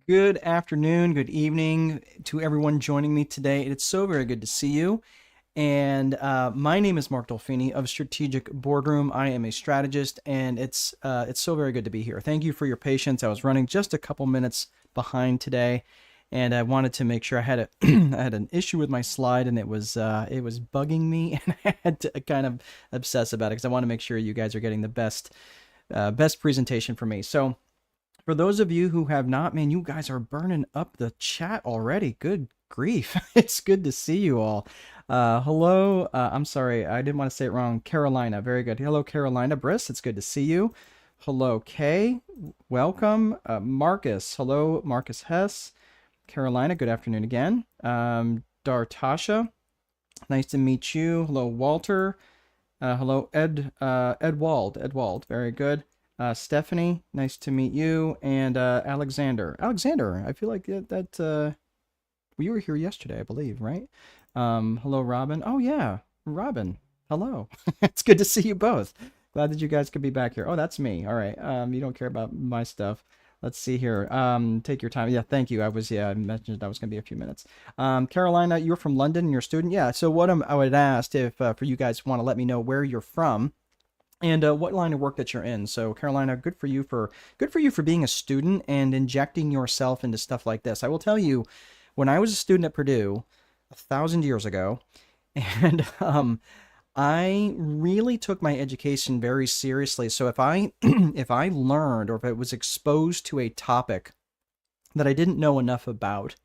Good afternoon, good evening to everyone joining me today. It's so very good to see you. And my name is Mark Dolfini of Strategic Boardroom. I am a strategist, and it's so very good to be here. Thank you for your patience. I was running just a couple minutes behind today, and I wanted to make sure I had a I had an issue with my slide, and it was bugging me, and I had to kind of obsess about it because I want to make sure you guys are getting the best presentation for me. So for those of you who have not, man, you guys are burning up the chat already. Good grief. It's good to see you all. Hello. I'm sorry. I didn't want to say it wrong. Carolina. Very good. Hello, Carolina. Briss. It's good to see you. Hello, Kay. Welcome. Marcus. Hello, Marcus Hess. Carolina. Good afternoon again. Dartasha. Nice to meet you. Hello, Walter. Hello, Edwald. Edwald. Very good. Stephanie, nice to meet you, and Alexander. Alexander, I feel like we were here yesterday, I believe, right? Hello, Robin. Oh yeah, Robin. Hello. It's good to see you both. Glad that you guys could be back here. Oh, that's me. All right. You don't care about my stuff. Let's see here. Take your time. Yeah, thank you. I mentioned I was going to be a few minutes. Carolina, you're from London and you're a student. Yeah. So I would ask if for you guys want to let me know where you're from and what line of work that you're in. So Carolina, good for you for being a student and injecting yourself into stuff like this. I will tell you, when I was a student at Purdue 1,000 years ago, and I really took my education very seriously. So if I if I learned or if I was exposed to a topic that I didn't know enough about,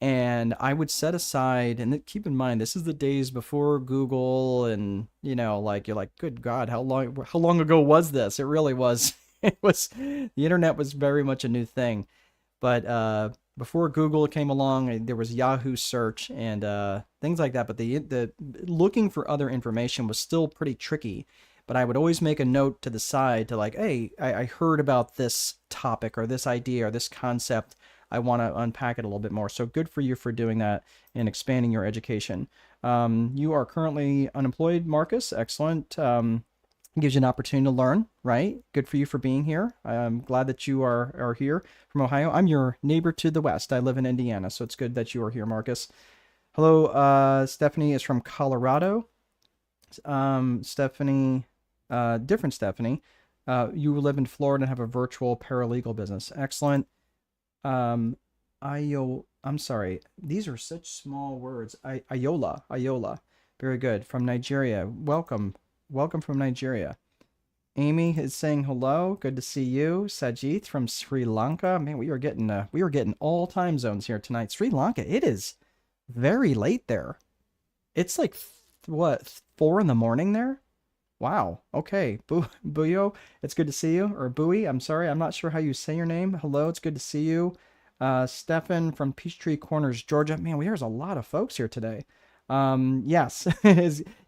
and I would set aside, and keep in mind, this is the days before Google, and like you're like, good God, how long ago was this? It really was. The internet was very much a new thing, but before Google came along, there was Yahoo search and things like that. But the looking for other information was still pretty tricky. But I would always make a note to the side to like, hey, I heard about this topic or this idea or this concept. I want to unpack it a little bit more. So good for you for doing that and expanding your education. You are currently unemployed, Marcus. Excellent. Gives you an opportunity to learn, right? Good for you for being here. I'm glad that you are here from Ohio. I'm your neighbor to the west. I live in Indiana, so it's good that you are here, Marcus. Hello, Stephanie is from Colorado. Stephanie, different Stephanie. You live in Florida and have a virtual paralegal business. Excellent. Um, I'm sorry. These are such small words. Iola. Very good. From Nigeria. Welcome from Nigeria. Amy is saying hello. Good to see you. Sajith from Sri Lanka. Man, we are getting all time zones here tonight. Sri Lanka. It is very late there. It's like what, 4 in the morning there? Wow. Okay. Buyo, it's good to see you. Or Bowie, I'm sorry. I'm not sure how you say your name. Hello, it's good to see you. Stefan from Peachtree Corners, Georgia. Man, there's a lot of folks here today. Yes.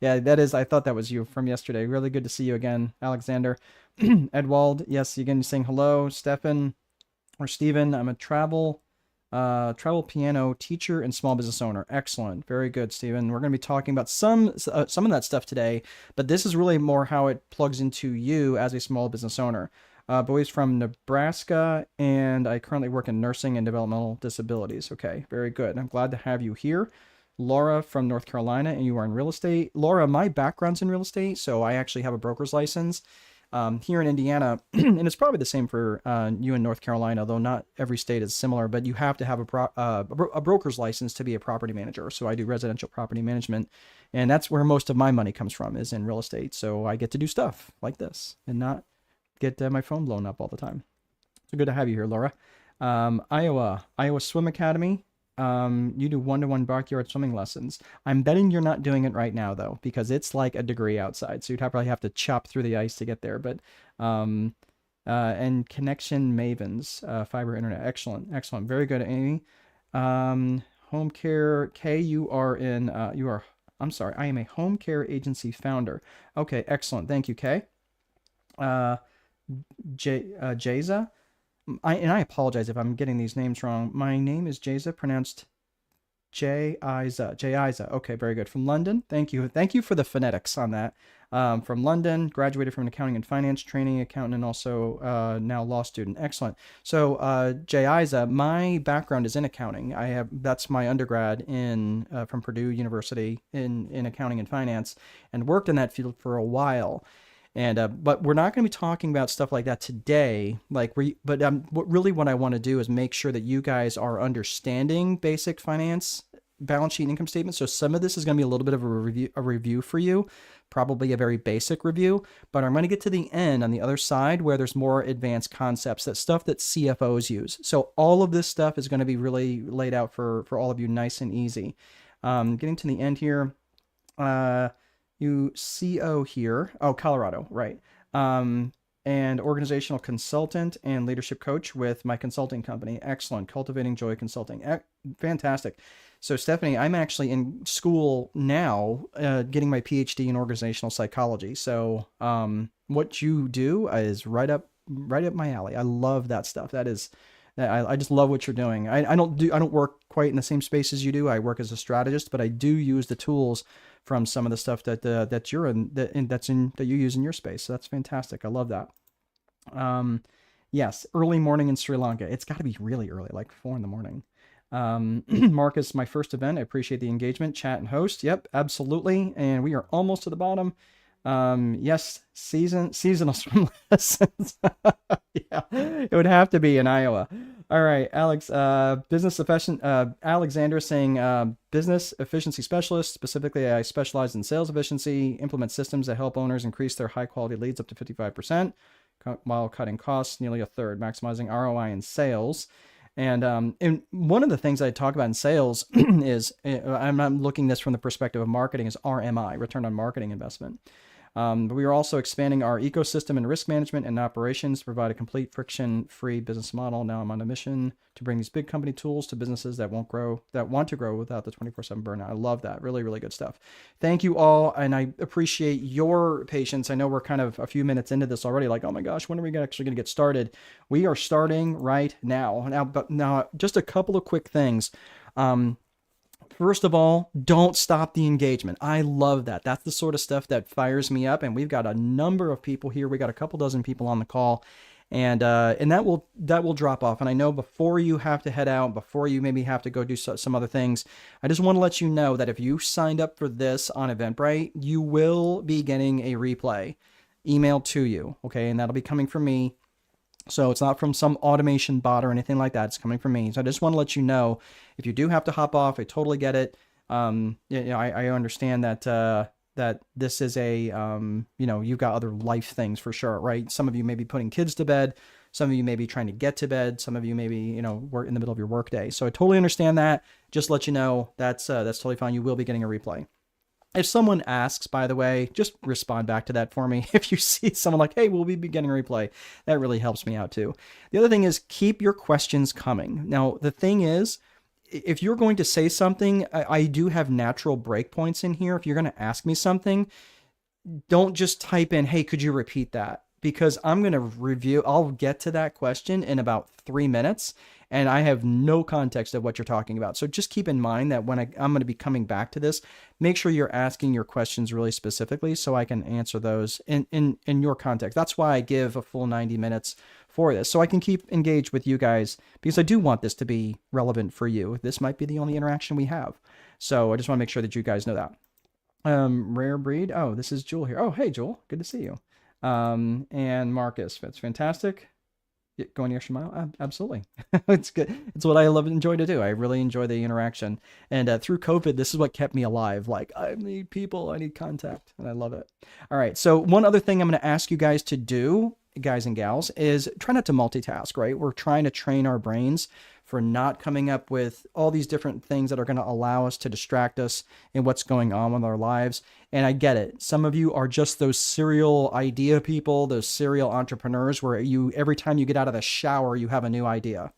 Yeah, that is. I thought that was you from yesterday. Really good to see you again, Alexander. Edwald, yes, again, saying hello. Stefan or Steven, I'm a travel piano teacher and small business owner. Excellent. Very good, Stephen. We're going to be talking about some of that stuff today, but this is really more how it plugs into you as a small business owner. Boy's from Nebraska, and I currently work in nursing and developmental disabilities. Okay, very good. I'm glad to have you here. Laura from North Carolina, and you are in real estate. Laura, my background's in real estate, so I actually have a broker's license here in Indiana, and it's probably the same for you in North Carolina, though not every state is similar, but you have to have a broker's license to be a property manager. So I do residential property management, and that's where most of my money comes from, is in real estate. So I get to do stuff like this and not get my phone blown up all the time. So good to have you here, Laura. Iowa Swim Academy. You do one-to-one backyard swimming lessons. I'm betting you're not doing it right now though, because it's like a degree outside. So you'd probably have to chop through the ice to get there. But and Connection Mavens, fiber internet. Excellent. Very good, Amy. Home care. Kay, I'm sorry. I am a home care agency founder. Okay. Excellent. Thank you, Kay. Jaza. I apologize if I'm getting these names wrong. My name is Jaza, pronounced Jayiza. Okay, very good. From London. Thank you. Thank you for the phonetics on that. From London, graduated from an accounting and finance training accountant, and also now law student. Excellent. So, Jayiza, my background is in accounting. That's my undergrad in from Purdue University in accounting and finance, and worked in that field for a while. And but we're not going to be talking about stuff like that today. What I want to do is make sure that you guys are understanding basic finance, balance sheet, and income statement. So some of this is going to be a little bit of a review for you, probably a very basic review. But I'm going to get to the end on the other side where there's more advanced concepts, that stuff that CFOs use. So all of this stuff is going to be really laid out for all of you, nice and easy. Getting to the end here. You CO here. Oh, Colorado, right. And organizational consultant and leadership coach with my consulting company. Excellent. Cultivating Joy Consulting. Fantastic. So Stephanie, I'm actually in school now, getting my PhD in organizational psychology. So what you do is right up my alley. I love that stuff. I just love what you're doing. I don't work quite in the same space as you do. I work as a strategist, but I do use the tools from some of the stuff that you use in your space. So that's fantastic. I love that. Yes, early morning in Sri Lanka. It's got to be really early, like 4 a.m. Marcus, my first event. I appreciate the engagement, chat, and host. Yep, absolutely. And we are almost to the bottom. Yes, seasonal swim lessons. Yeah, it would have to be in Iowa. All right, Alex, Alexander saying, business efficiency specialist. Specifically, I specialize in sales efficiency, implement systems that help owners increase their high quality leads up to 55% while cutting costs nearly a third, maximizing ROI in sales. And one of the things I talk about in sales is, I'm looking this from the perspective of marketing, is RMI, return on marketing investment. But we are also expanding our ecosystem in risk management and operations to provide a complete friction-free business model. Now I'm on a mission to bring these big company tools to businesses that want to grow without the 24/7 burnout. I love that. Really, really good stuff. Thank you all, and I appreciate your patience. I know we're kind of a few minutes into this already, like, oh my gosh, when are we actually going to get started? We are starting right now. But now, just a couple of quick things. First of all, don't stop the engagement. I love that. That's the sort of stuff that fires me up. And we've got a number of people here. We got a couple dozen people on the call, and that will drop off. And I know before you have to head out, before you maybe have to go do some other things, I just want to let you know that if you signed up for this on EventBrite, you will be getting a replay emailed to you. Okay, and that'll be coming from me. So it's not from some automation bot or anything like that. It's coming from me. So I just want to let you know, if you do have to hop off, I totally get it. I understand that this is you've got other life things for sure, right? Some of you may be putting kids to bed. Some of you may be trying to get to bed. Some of you may be, work in the middle of your workday. So I totally understand that. Just let you know that's totally fine. You will be getting a replay. If someone asks, by the way, just respond back to that for me. If you see someone like, hey, we'll be getting a replay, that really helps me out too. The other thing is, keep your questions coming. Now, the thing is, if you're going to say something, I do have natural breakpoints in here. If you're going to ask me something, don't just type in, hey, could you repeat that? Because I'm going to I'll get to that question in about 3 minutes, and I have no context of what you're talking about. So just keep in mind that when I'm going to be coming back to this, make sure you're asking your questions really specifically so I can answer those in your context. That's why I give a full 90 minutes for this, so I can keep engaged with you guys, because I do want this to be relevant for you. This might be the only interaction we have. So I just want to make sure that you guys know that. Rare breed. Oh, this is Jewel here. Oh, hey, Jewel. Good to see you. And Marcus, that's fantastic. Going the extra mile? Absolutely. It's good. It's what I love and enjoy to do. I really enjoy the interaction. And through COVID, this is what kept me alive. Like, I need people, I need contact, and I love it. All right. So one other thing I'm going to ask you guys to do, guys and gals, is try not to multitask, right? We're trying to train our brains for not coming up with all these different things that are going to allow us to distract us in what's going on with our lives. And I get it. Some of you are just those serial idea people, those serial entrepreneurs where every time you get out of the shower, you have a new idea.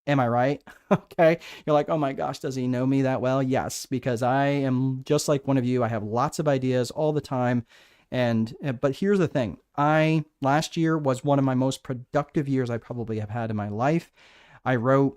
Am I right? Okay. You're like, oh my gosh, does he know me that well? Yes, because I am just like one of you. I have lots of ideas all the time. But here's the thing. Last year was one of my most productive years I probably have had in my life. I read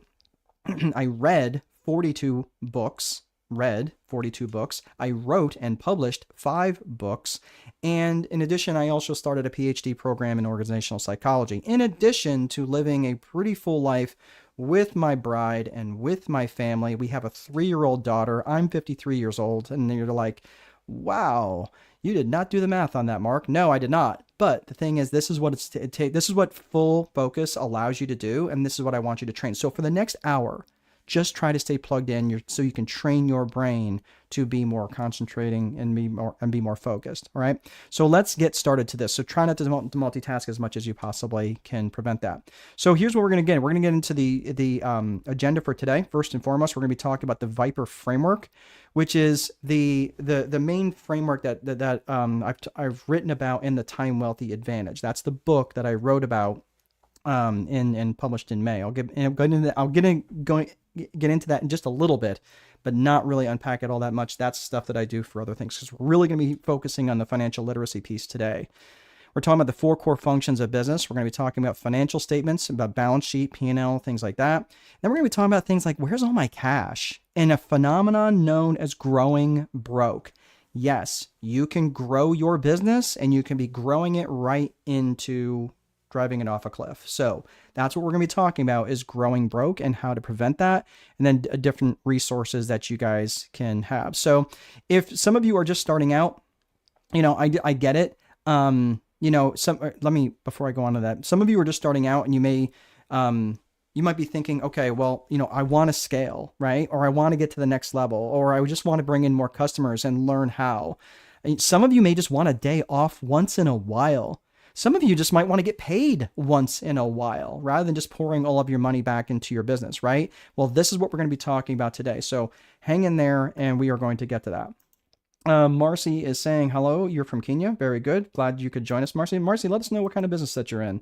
42 books, read 42 books. I wrote and published 5 books. And in addition, I also started a PhD program in organizational psychology, in addition to living a pretty full life with my bride and with my family. We have a 3-year-old daughter. I'm 53 years old. And you're like, wow, you did not do the math on that, Mark. No, I did not. But the thing is, this is what this is what full focus allows you to do. And this is what I want you to train. So for the next hour, just try to stay plugged in so you can train your brain to be more concentrating and be more focused. All right. So let's get started to this. So try not to multitask as much as you possibly can prevent that. So here's what we're going to get. We're going to get into the agenda for today. First and foremost, we're going to be talking about the Viper framework, which is the main framework that I've written about in the Time Wealthy Advantage. That's the book that I wrote about and published in May. I'll get into that in just a little bit, but not really unpack it all that much. That's stuff that I do for other things, because we're really going to be focusing on the financial literacy piece today. We're talking about the 4 core functions of business. We're going to be talking about financial statements, about balance sheet, P&L, things like that. Then we're going to be talking about things like, where's all my cash? And a phenomenon known as growing broke. Yes, you can grow your business and you can be growing it right into driving it off a cliff. So that's what we're going to be talking about, is growing broke and how to prevent that, and then different resources that you guys can have. So if some of you are just starting out, I get it. Before I go on to that, some of you are just starting out and you might be thinking, okay, well, I want to scale, right? Or I want to get to the next level, or I just want to bring in more customers and learn how. And some of you may just want a day off once in a while. Some of you just might want to get paid once in a while rather than just pouring all of your money back into your business, right? Well, this is what we're going to be talking about today. So hang in there and we are going to get to that. Marcy is saying, hello, you're from Kenya. Very good. Glad you could join us, Marcy. Marcy, let us know what kind of business that you're in.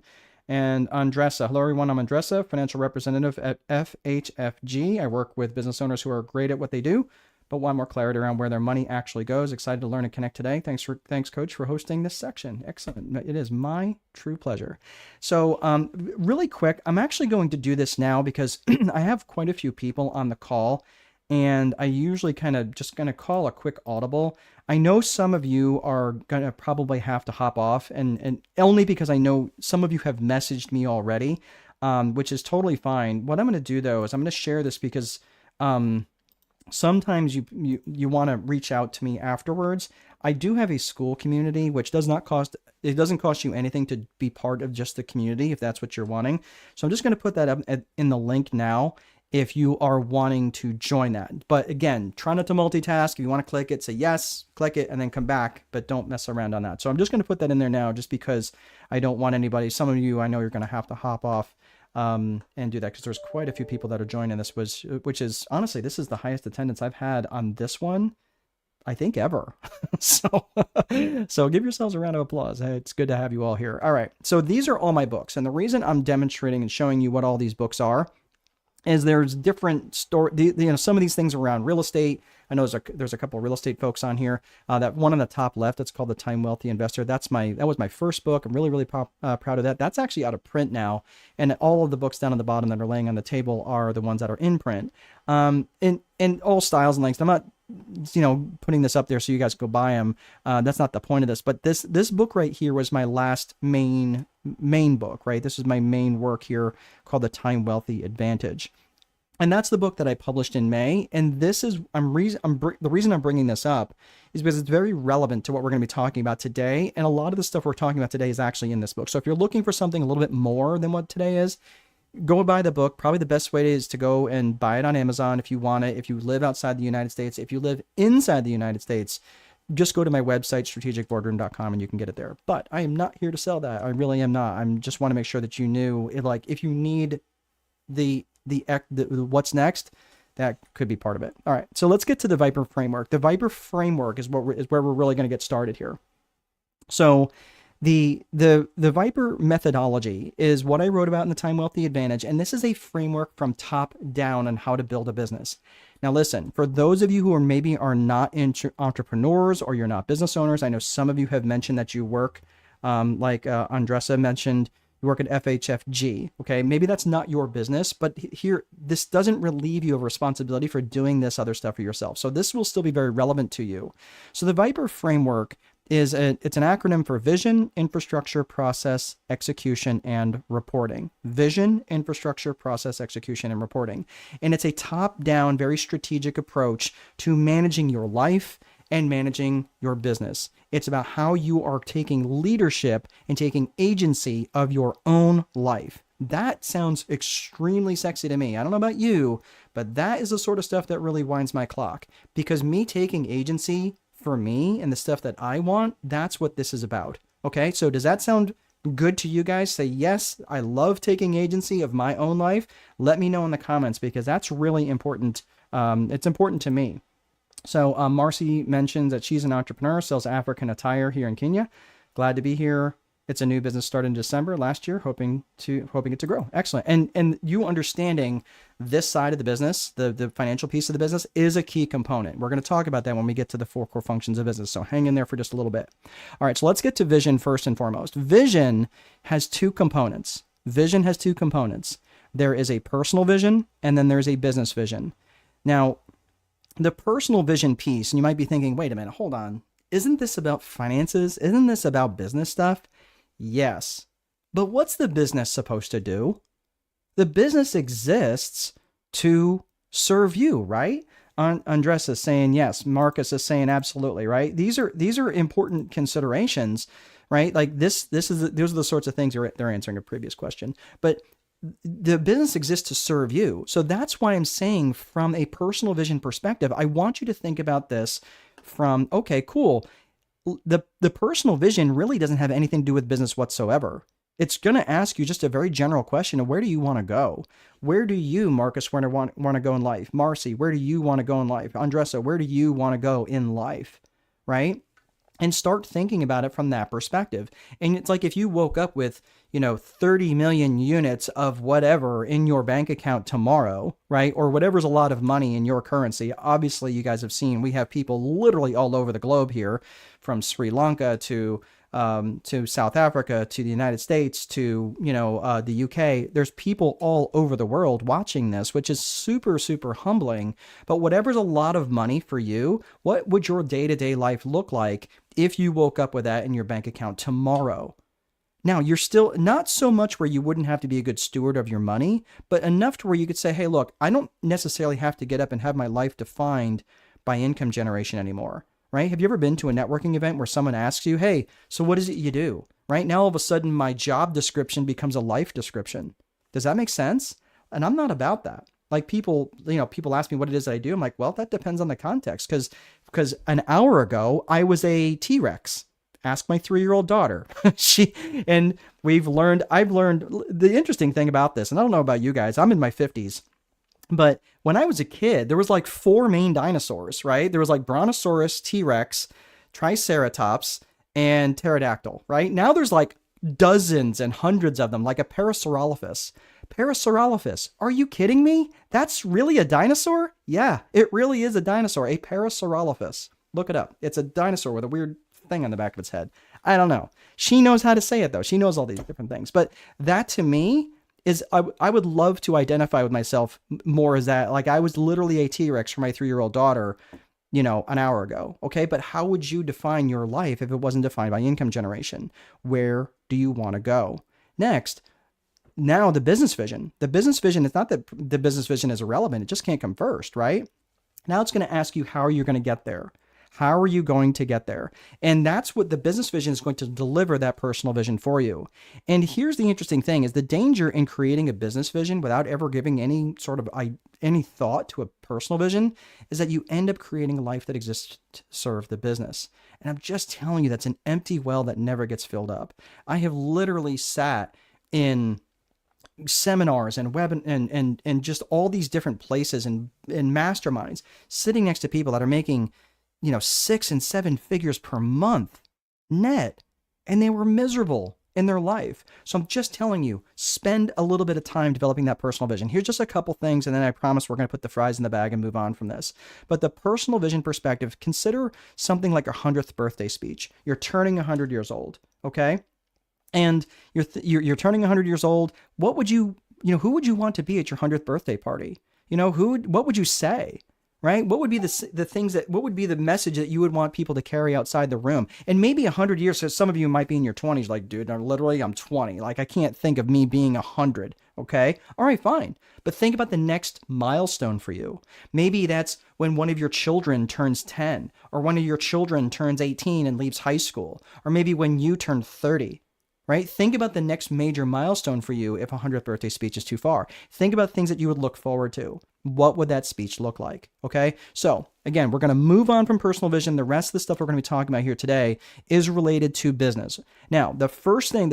And Andressa, hello everyone, I'm Andressa, financial representative at FHFG. I work with business owners who are great at what they do, but want more clarity around where their money actually goes. Excited to learn and connect today. Thanks, Coach, for hosting this section. Excellent. It is my true pleasure. So really quick, I'm actually going to do this now because I have quite a few people on the call, and I usually just going to call a quick audible. I know some of you are going to probably have to hop off, and only because I know some of you have messaged me already, which is totally fine. What I'm going to do, though, is I'm going to share this because sometimes you want to reach out to me afterwards. I do have a school community, which doesn't cost you anything to be part of just the community if that's what you're wanting. So I'm just going to put that up in the link now if you are wanting to join that. But again, try not to multitask. If you want to click it, say yes, click it, and then come back, but don't mess around on that. So I'm just going to put that in there now just because I don't want anybody, some of you I know you're going to have to hop off and do that, because there's quite a few people that are joining this, which is honestly, this is the highest attendance I've had on this one, I think, ever. So give yourselves a round of applause. Hey, it's good to have you all here. All right. So these are all my books. And the reason I'm demonstrating and showing you what all these books are is there's different some of these things around real estate. I know there's a couple of real estate folks on here. That one on the top left, that's called The Time Wealthy Investor. That was my first book. I'm really, really proud of that. That's actually out of print now. And all of the books down on the bottom that are laying on the table are the ones that are in print. In all styles and lengths. I'm not, putting this up there so you guys go buy them. That's not the point of this. But this book right here was my last main book, right? This is my main work here called The Time Wealthy Advantage. And that's the book that I published in May. And this is the reason I'm bringing this up is because it's very relevant to what we're going to be talking about today. And a lot of the stuff we're talking about today is actually in this book. So if you're looking for something a little bit more than what today is, go buy the book. Probably the best way is to go and buy it on Amazon if you want it. If you live outside the United States, if you live inside the United States, just go to my website, strategicboardroom.com, and you can get it there. But I am not here to sell that. I really am not. I just want to make sure that you knew, if you need the what's next, that could be part of it. All right, so let's get to the Viper framework. The Viper framework is where we're really going to get started here. So the Viper methodology is what I wrote about in the Time Wealthy Advantage, and this is a framework from top down on how to build a business. Now listen, for those of you who are not entrepreneurs or you're not business owners, I know some of you have mentioned that you work, like Andressa mentioned, You work at FHFG. Okay. Maybe that's not your business, but here, this doesn't relieve you of responsibility for doing this other stuff for yourself. So this will still be very relevant to you. So the Viper framework it's an acronym for vision, infrastructure, process, execution, and reporting. Vision, infrastructure, process, execution, and reporting. And it's a top-down, very strategic approach to managing your life and managing your business. It's about how you are taking leadership and taking agency of your own life. That sounds extremely sexy to me. I don't know about you, but that is the sort of stuff that really winds my clock, because me taking agency for me and the stuff that I want, that's what this is about. Okay, so does that sound good to you guys? Say, yes, I love taking agency of my own life. Let me know in the comments, because that's really important. It's important to me. So Marcy mentions that she's an entrepreneur, sells African attire here in Kenya. Glad to be here. It's a new business started in December last year, hoping it to grow. Excellent. And you understanding this side of the business, the financial piece of the business, is a key component. We're going to talk about that when we get to the 4 core functions of business. So hang in there for just a little bit. All right, so let's get to vision first and foremost. Vision has 2 components. Vision has 2 components. There is a personal vision, and then there's a business vision. Now, the personal vision piece, and you might be thinking, wait a minute, hold on. Isn't this about finances? Isn't this about business stuff? Yes. But what's the business supposed to do? The business exists to serve you, right? Andres is saying yes. Marcus is saying absolutely, right? These are important considerations, right? Like those are the sorts of things they're answering a previous question. But the business exists to serve you. So that's why I'm saying, from a personal vision perspective, I want you to think about this from, okay, cool. The personal vision really doesn't have anything to do with business whatsoever. It's going to ask you just a very general question of, where do you want to go? Where do you, Marcus, want to go in life? Marcy, where do you want to go in life? Andressa, where do you want to go in life? Right? And start thinking about it from that perspective. And it's like, if you woke up with, 30 million units of whatever in your bank account tomorrow, right? Or whatever's a lot of money in your currency. Obviously, you guys have seen, we have people literally all over the globe here, from Sri Lanka to South Africa, to the United States, to, the UK. There's people all over the world watching this, which is super, super humbling. But whatever's a lot of money for you, what would your day-to-day life look like if you woke up with that in your bank account tomorrow? Now, you're still not so much where you wouldn't have to be a good steward of your money, but enough to where you could say, hey, look, I don't necessarily have to get up and have my life defined by income generation anymore. Right? Have you ever been to a networking event where someone asks you, hey, so what is it you do? Right? Now, all of a sudden, my job description becomes a life description. Does that make sense? And I'm not about that. Like, people ask me what it is that I do. I'm like, well, that depends on the context. Because an hour ago, I was a T-Rex. Ask my 3-year-old daughter. I've learned the interesting thing about this, and I don't know about you guys, I'm in my 50s. But when I was a kid, there was like 4 main dinosaurs, right? There was like Brontosaurus, T-Rex, Triceratops, and Pterodactyl, right? Now there's like dozens and hundreds of them, like a Parasaurolophus. Parasaurolophus, are you kidding me? That's really a dinosaur? Yeah, it really is a dinosaur, a Parasaurolophus. Look it up. It's a dinosaur with a weird thing on the back of its head. I don't know. She knows how to say it though. She knows all these different things. But that to me is, I would love to identify with myself more as that. Like, I was literally a T-Rex for my 3-year-old daughter, an hour ago. Okay. But how would you define your life if it wasn't defined by income generation? Where do you want to go? Next, now the business vision. The business vision, it's not that the business vision is irrelevant. It just can't come first, right? Now it's going to ask you, how are you going to get there? How are you going to get there? And that's what the business vision is going to deliver, that personal vision for you. And here's the interesting thing, is the danger in creating a business vision without ever giving any thought to a personal vision is that you end up creating a life that exists to serve the business. And I'm just telling you, that's an empty well that never gets filled up. I have literally sat in seminars and and just all these different places and masterminds, sitting next to people that are making 6 and 7 figures per month net, and they were miserable in their life. So I'm just telling you, spend a little bit of time developing that personal vision. Here's just a couple things, and then I promise we're going to put the fries in the bag and move on from this. But the personal vision perspective, consider something like a 100th birthday speech. You're turning 100 years old, okay? and you're turning 100 years old. What would who would you want to be at your 100th birthday party? What would you say? Right? What would be what would be the message that you would want people to carry outside the room? And maybe 100 years, so some of you might be in your 20s, like, dude, literally I'm 20. Like, I can't think of me being 100. Okay. All right, fine. But think about the next milestone for you. Maybe that's when one of your children turns 10, or one of your children turns 18 and leaves high school, or maybe when you turn 30. Right? Think about the next major milestone for you if a 100th birthday speech is too far. Think about things that you would look forward to. What would that speech look like? Okay. So again, we're going to move on from personal vision. The rest of the stuff we're going to be talking about here today is related to business. Now, the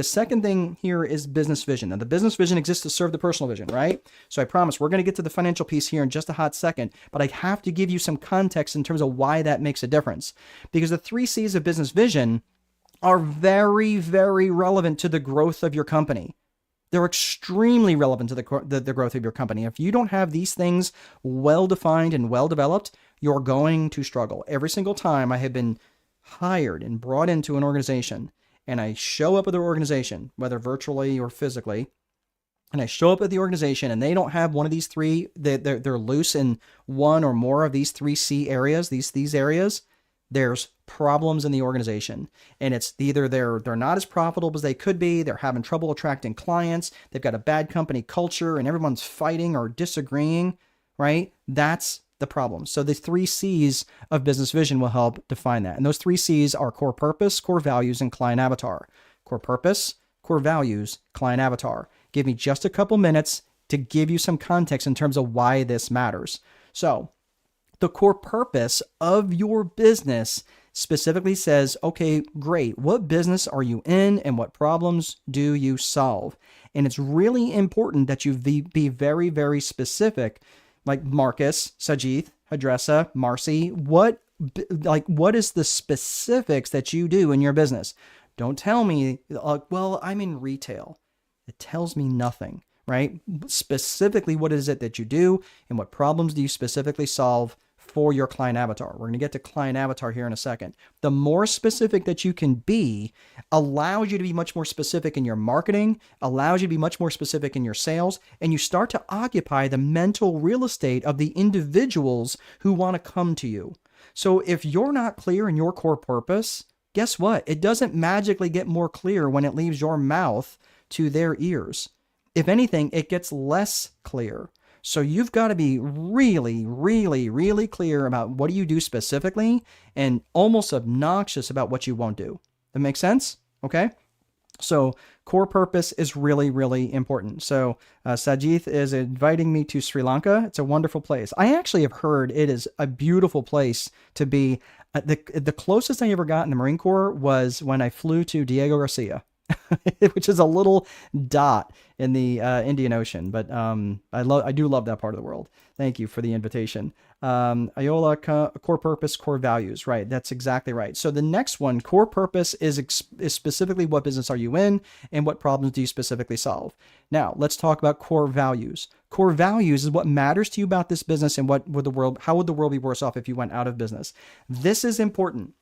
second thing here is business vision. Now, the business vision exists to serve the personal vision, right? So I promise we're going to get to the financial piece here in just a hot second, but I have to give you some context in terms of why that makes a difference, because the 3 C's of business vision are very, very relevant to the growth of your company. They're extremely relevant to the growth of your company. If you don't have these things well-defined and well-developed, you're going to struggle. Every single time I have been hired and brought into an organization, and I show up at their organization, whether virtually or physically, and I show up at the organization and they don't have one of these three, they're loose in one or more of these 3 C areas, these areas, there's problems in the organization. And it's either they're not as profitable as they could be, they're having trouble attracting clients, they've got a bad company culture and everyone's fighting or disagreeing, right? That's the problem. So the 3 C's of business vision will help define that. And those 3 C's are core purpose, core values, and client avatar. Core purpose, core values, client avatar. Give me just a couple minutes to give you some context in terms of why this matters. So the core purpose of your business specifically says, okay, great. What business are you in and what problems do you solve? And it's really important that you be very, very specific, like Marcus, Sajith, Hadressa, Marcy. What is the specifics that you do in your business? Don't tell me, well, I'm in retail. It tells me nothing, right? Specifically, what is it that you do and what problems do you specifically solve for your client avatar? We're going to get to client avatar here in a second. The more specific that you can be allows you to be much more specific in your marketing, allows you to be much more specific in your sales, and you start to occupy the mental real estate of the individuals who want to come to you. So if you're not clear in your core purpose, guess what? It doesn't magically get more clear when it leaves your mouth to their ears. If anything, it gets less clear. So you've got to be really, really, really clear about what do you do specifically and almost obnoxious about what you won't do. That makes sense? Okay. So core purpose is really, really important. So Sajith is inviting me to Sri Lanka. It's a wonderful place. I actually have heard it is a beautiful place to be. The closest I ever got in the Marine Corps was when I flew to Diego Garcia, which is a little dot in the Indian Ocean. But I do love that part of the world. Thank you for the invitation. Iola, core purpose, core values. Right. That's exactly right. So the next one, core purpose is specifically what business are you in and what problems do you specifically solve? Now let's talk about core values. Core values is what matters to you about this business and how would the world be worse off if you went out of business? This is important.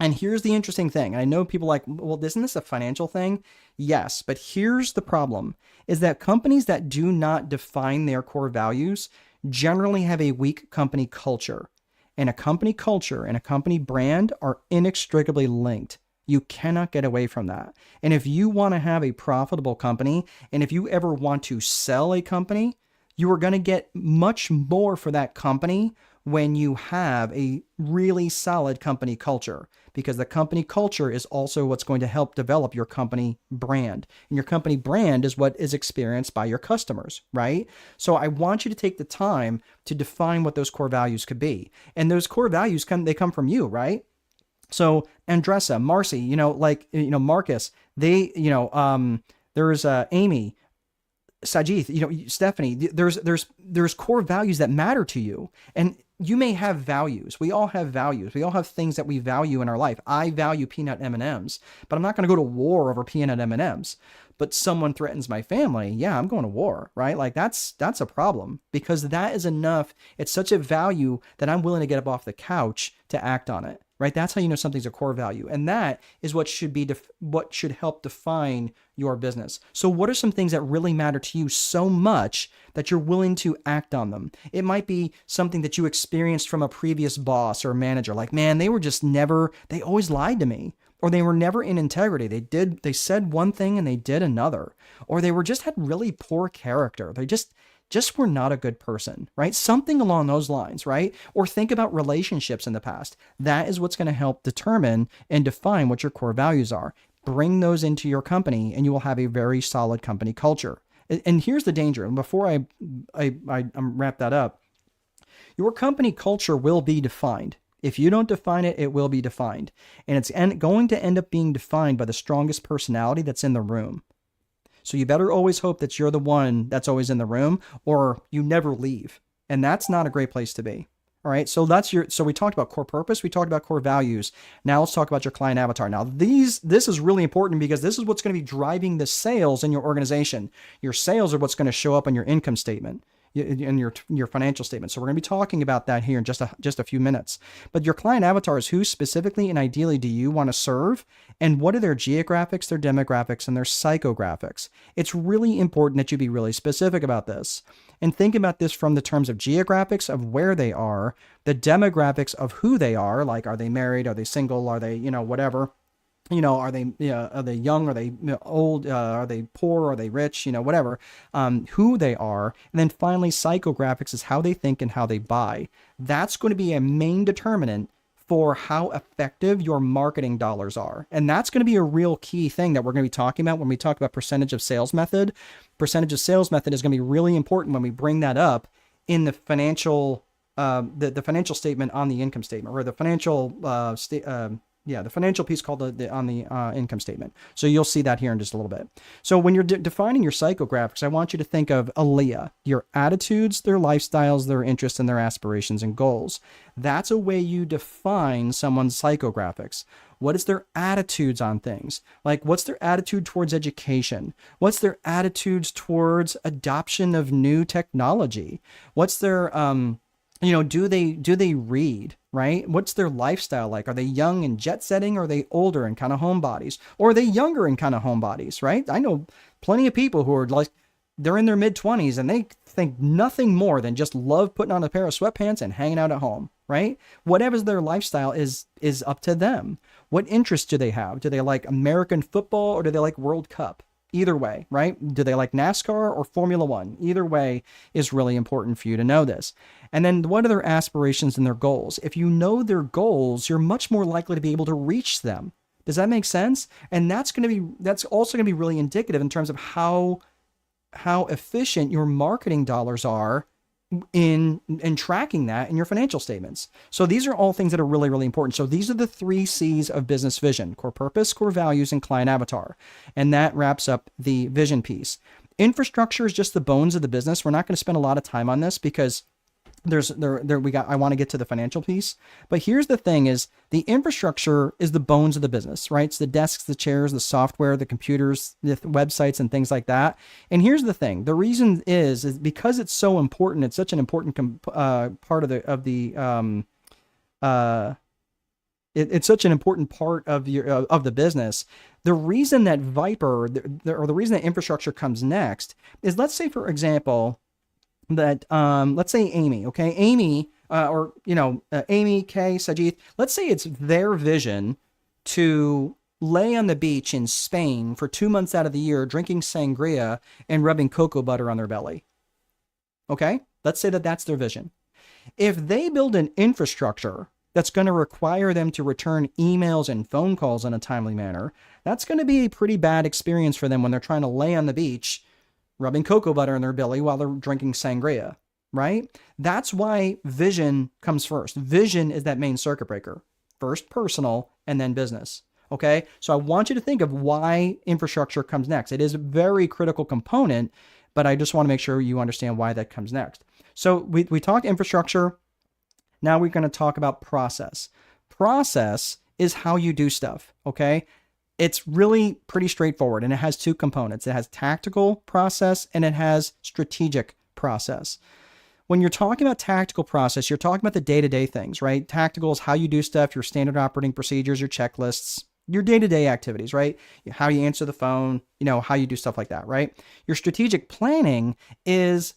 And here's the interesting thing. I know people are like, well, isn't this a financial thing? Yes, but here's the problem, is that companies that do not define their core values generally have a weak company culture. And a company culture and a company brand are inextricably linked. You cannot get away from that. And if you want to have a profitable company, and if you ever want to sell a company, you are going to get much more for that company when you have a really solid company culture, because the company culture is also what's going to help develop your company brand. And your company brand is what is experienced by your customers, right? So I want you to take the time to define what those core values could be. And those core values come from you, right? So Andressa, Marcy, Marcus, there's Amy, Sajith, Stephanie, there's core values that matter to you. And you may have values. We all have values. We all have things that we value in our life. I value peanut M&Ms, but I'm not going to go to war over peanut M&Ms. But someone threatens my family, yeah, I'm going to war, right? Like that's a problem, because that is enough. It's such a value that I'm willing to get up off the couch to act on it. right? That's how you know something's a core value. And that is what should be what should help define your business. So what are some things that really matter to you so much that you're willing to act on them? It might be something that you experienced from a previous boss or manager. Like, man, they always lied to me. Or they were never in integrity. They said one thing and they did another. Or they had really poor character. They just were not a good person, right? Something along those lines, right? Or think about relationships in the past. That is what's going to help determine and define what your core values are. Bring those into your company and you will have a very solid company culture. And here's the danger. Before I wrap that up, your company culture will be defined. If you don't define it, it will be defined. And it's going to end up being defined by the strongest personality that's in the room. So you better always hope that you're the one that's always in the room or you never leave. And that's not a great place to be. All right. So so we talked about core purpose. We talked about core values. Now let's talk about your client avatar. Now this is really important because this is what's going to be driving the sales in your organization. Your sales are what's going to show up on your income statement in your financial statement. So we're going to be talking about that here in just a few minutes. But your client avatar is who specifically and ideally do you want to serve, and what are their geographics, their demographics, and their psychographics? It's really important that you be really specific about this. And think about this from the terms of geographics of where they are, the demographics of who they are, like are they married, are they single, are they, whatever. Are they young? Are they old? Are they poor? Are they rich? Whatever, who they are. And then finally, psychographics is how they think and how they buy. That's going to be a main determinant for how effective your marketing dollars are. And that's going to be a real key thing that we're going to be talking about when we talk about percentage of sales method. Percentage of sales method is going to be really important when we bring that up in the financial, the financial statement on the income statement, or the financial the financial piece called on the income statement. So you'll see that here in just a little bit. So when you're defining your psychographics, I want you to think of ALEA, your attitudes, their lifestyles, their interests, and their aspirations and goals. That's a way you define someone's psychographics. What is their attitudes on things? Like, what's their attitude towards education? What's their attitudes towards adoption of new technology? What's their do they read, right? What's their lifestyle like? Are they young and jet setting, or are they older and kind of homebodies? Or are they younger and kind of homebodies, right? I know plenty of people who are like, they're in their mid-20s and they think nothing more than just love putting on a pair of sweatpants and hanging out at home, right? Whatever their lifestyle is up to them. What interests do they have? Do they like American football or do they like World Cup? Either way, right? Do they like NASCAR or Formula One? Either way is really important for you to know this. And then what are their aspirations and their goals? If you know their goals, you're much more likely to be able to reach them. Does that make sense? And that's also going to be really indicative in terms of how efficient your marketing dollars are in tracking that in your financial statements. So these are all things that are really, really important. So these are the 3 C's of business vision: core purpose, core values, and client avatar. And that wraps up the vision piece. Infrastructure is just the bones of the business. We're not going to spend a lot of time on this because I want to get to the financial piece. But here's the thing is the infrastructure is the bones of the business, right? It's the desks, the chairs, the software, the computers, the websites, and things like that. And here's the thing. The reason is because it's so important. It's such an important part it's such an important part of the business. The reason that Viper, or the reason that infrastructure comes next is, let's say, for example, that let's say Amy, okay, Amy, Amy, Kay, Sajid, let's say it's their vision to lay on the beach in Spain for 2 months out of the year, drinking sangria and rubbing cocoa butter on their belly. Okay, let's say that that's their vision. If they build an infrastructure that's going to require them to return emails and phone calls in a timely manner, that's going to be a pretty bad experience for them when they're trying to lay on the beach rubbing cocoa butter in their belly while they're drinking sangria, right? That's why vision comes first. Vision is that main circuit breaker. First personal and then business, okay? So I want you to think of why infrastructure comes next. It is a very critical component, but I just want to make sure you understand why that comes next. So we talked infrastructure. Now we're going to talk about process. Process is how you do stuff, okay? It's really pretty straightforward, and it has 2 components. It has tactical process and it has strategic process. when you're talking about tactical process, you're talking about the day-to-day things, right? Tactical is how you do stuff, your standard operating procedures, your checklists, your day-to-day activities, right? How you answer the phone, how you do stuff like that, right? Your strategic planning is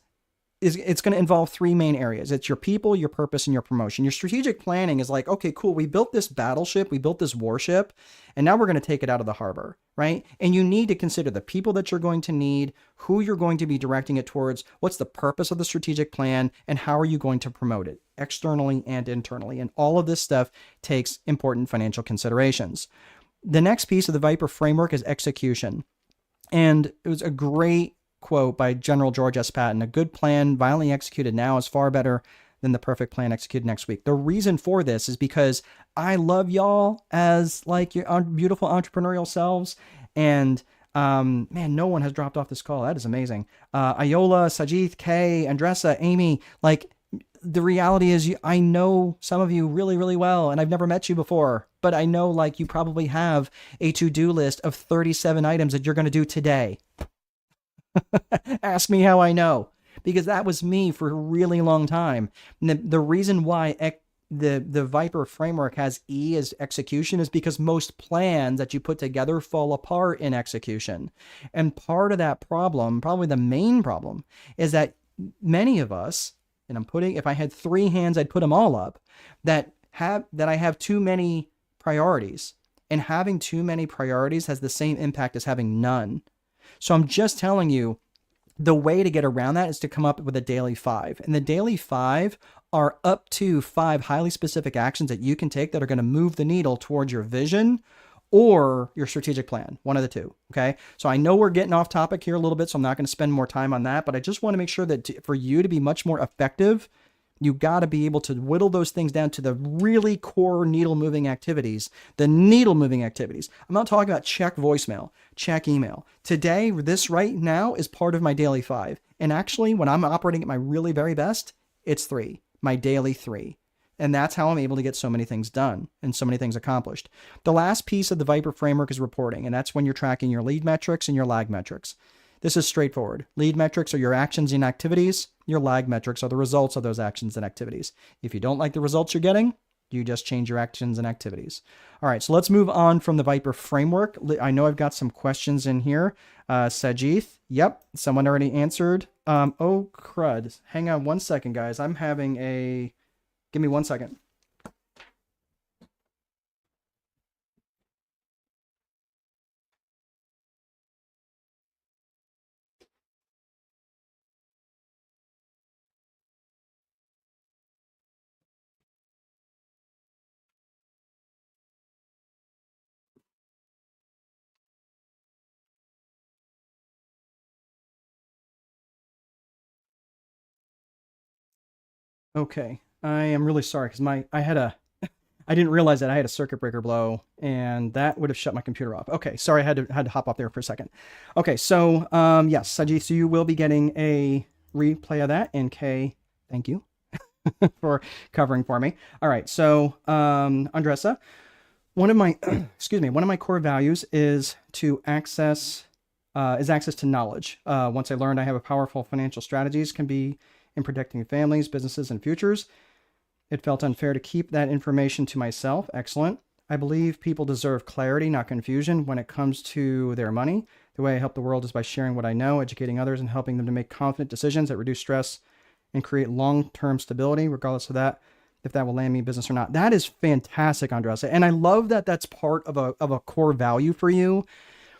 it's going to involve three main areas. It's your people, your purpose, and your promotion. Your strategic planning is like, okay, cool. We built this battleship, we built this warship, and now we're going to take it out of the harbor, right? And you need to consider the people that you're going to need, who you're going to be directing it towards, what's the purpose of the strategic plan, and how are you going to promote it externally and internally. And all of this stuff takes important financial considerations. The next piece of the Viper framework is execution. And it was a great quote by General George S. Patton: a good plan violently executed now is far better than the perfect plan executed next week. The reason for this is because I love y'all as like your beautiful entrepreneurial selves. And man, no one has dropped off this call. That is amazing. Iola, Sajith, Kay, Andressa, Amy, like the reality is I know some of you really, really well, and I've never met you before, but I know like you probably have a to-do list of 37 items that you're going to do today. Ask me how I know, because that was me for a really long time. And the reason why the Viper framework has E as execution is because most plans that you put together fall apart in execution. And part of that problem, probably the main problem, is that many of us, and if I had three hands, I'd put them all up, that I have too many priorities. And having too many priorities has the same impact as having none. So I'm just telling you, the way to get around that is to come up with a daily 5. And the daily 5 are up to 5 highly specific actions that you can take that are going to move the needle towards your vision or your strategic plan, one of the two. Okay. So I know we're getting off topic here a little bit, so I'm not going to spend more time on that, but I just want to make sure that for you to be much more effective, you got to be able to whittle those things down to the really core needle moving activities, the needle moving activities. I'm not talking about check voicemail, check email. Today, this right now is part of my daily 5. And actually, when I'm operating at my really very best, it's 3, my daily 3. And that's how I'm able to get so many things done and so many things accomplished. The last piece of the Viper framework is reporting. And that's when you're tracking your lead metrics and your lag metrics. This is straightforward. Lead metrics are your actions and activities. Your lag metrics are the results of those actions and activities. If you don't like the results you're getting, you just change your actions and activities. All right, so let's move on from the Viper framework. I know I've got some questions in here. Sajith, yep, someone already answered. Oh, crud. Hang on one second, guys. I'm having give me 1 second. Okay, I am really sorry because I didn't realize that I had a circuit breaker blow, and that would have shut my computer off. Okay, sorry, I had to hop off there for a second. Okay, so yes, Sajid, so you will be getting a replay of that. And Kay, thank you for covering for me. All right, so Andressa, one of my one of my core values is access to knowledge. Once I learned I have a powerful financial strategies can be in protecting families, businesses, and futures. It felt unfair to keep that information to myself. Excellent. I believe people deserve clarity, not confusion, when it comes to their money. The way I help the world is by sharing what I know, educating others, and helping them to make confident decisions that reduce stress and create long-term stability, regardless of that, if that will land me business or not. That is fantastic, Andressa. And I love that that's part of a core value for you,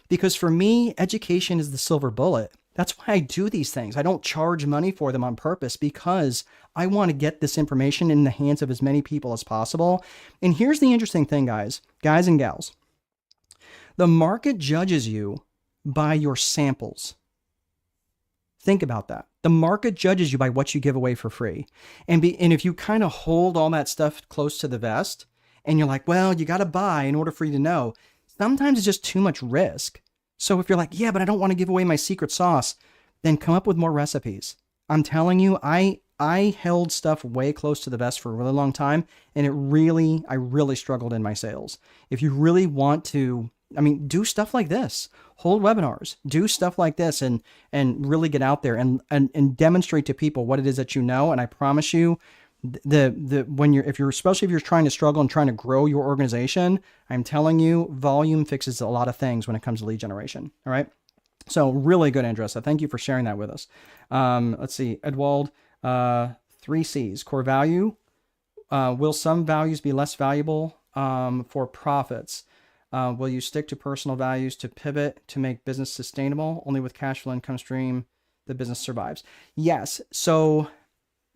because for me, education is the silver bullet. That's why I do these things. I don't charge money for them on purpose, because I want to get this information in the hands of as many people as possible. And here's the interesting thing, guys and gals. The market judges you by your samples. Think about that. The market judges you by what you give away for free. And if you kind of hold all that stuff close to the vest and you're like, well, you got to buy in order for you to know, sometimes it's just too much risk. So if you're like, yeah, but I don't want to give away my secret sauce, then come up with more recipes. I'm telling you, I held stuff way close to the vest for a really long time, and I really struggled in my sales. If you really want to I mean, do stuff like this, hold webinars, do stuff like this, and really get out there and demonstrate to people what it is that you know. And I promise you, when especially if you're trying to struggle and trying to grow your organization, I'm telling you, volume fixes a lot of things when it comes to lead generation. All right. So really good, Andressa. Thank you for sharing that with us. Let's see, Edwald, 3Cs, core value. Will some values be less valuable for profits? Will you stick to personal values to pivot to make business sustainable? Only with cash flow income stream, the business survives. Yes. So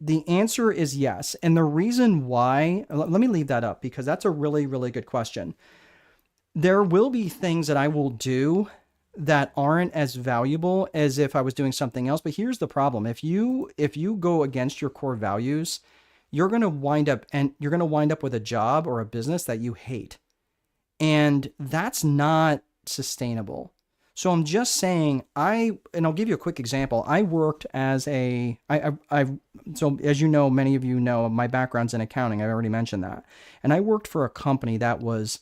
the answer is yes. And the reason why, let me leave that up because that's a really, really good question. There will be things that I will do that aren't as valuable as if I was doing something else. But here's the problem. If you go against your core values, you're going to wind up with a job or a business that you hate. And that's not sustainable. So I'm just saying, and I'll give you a quick example. I worked as so as you know, many of you know, my background's in accounting. I already mentioned that. And I worked for a company that was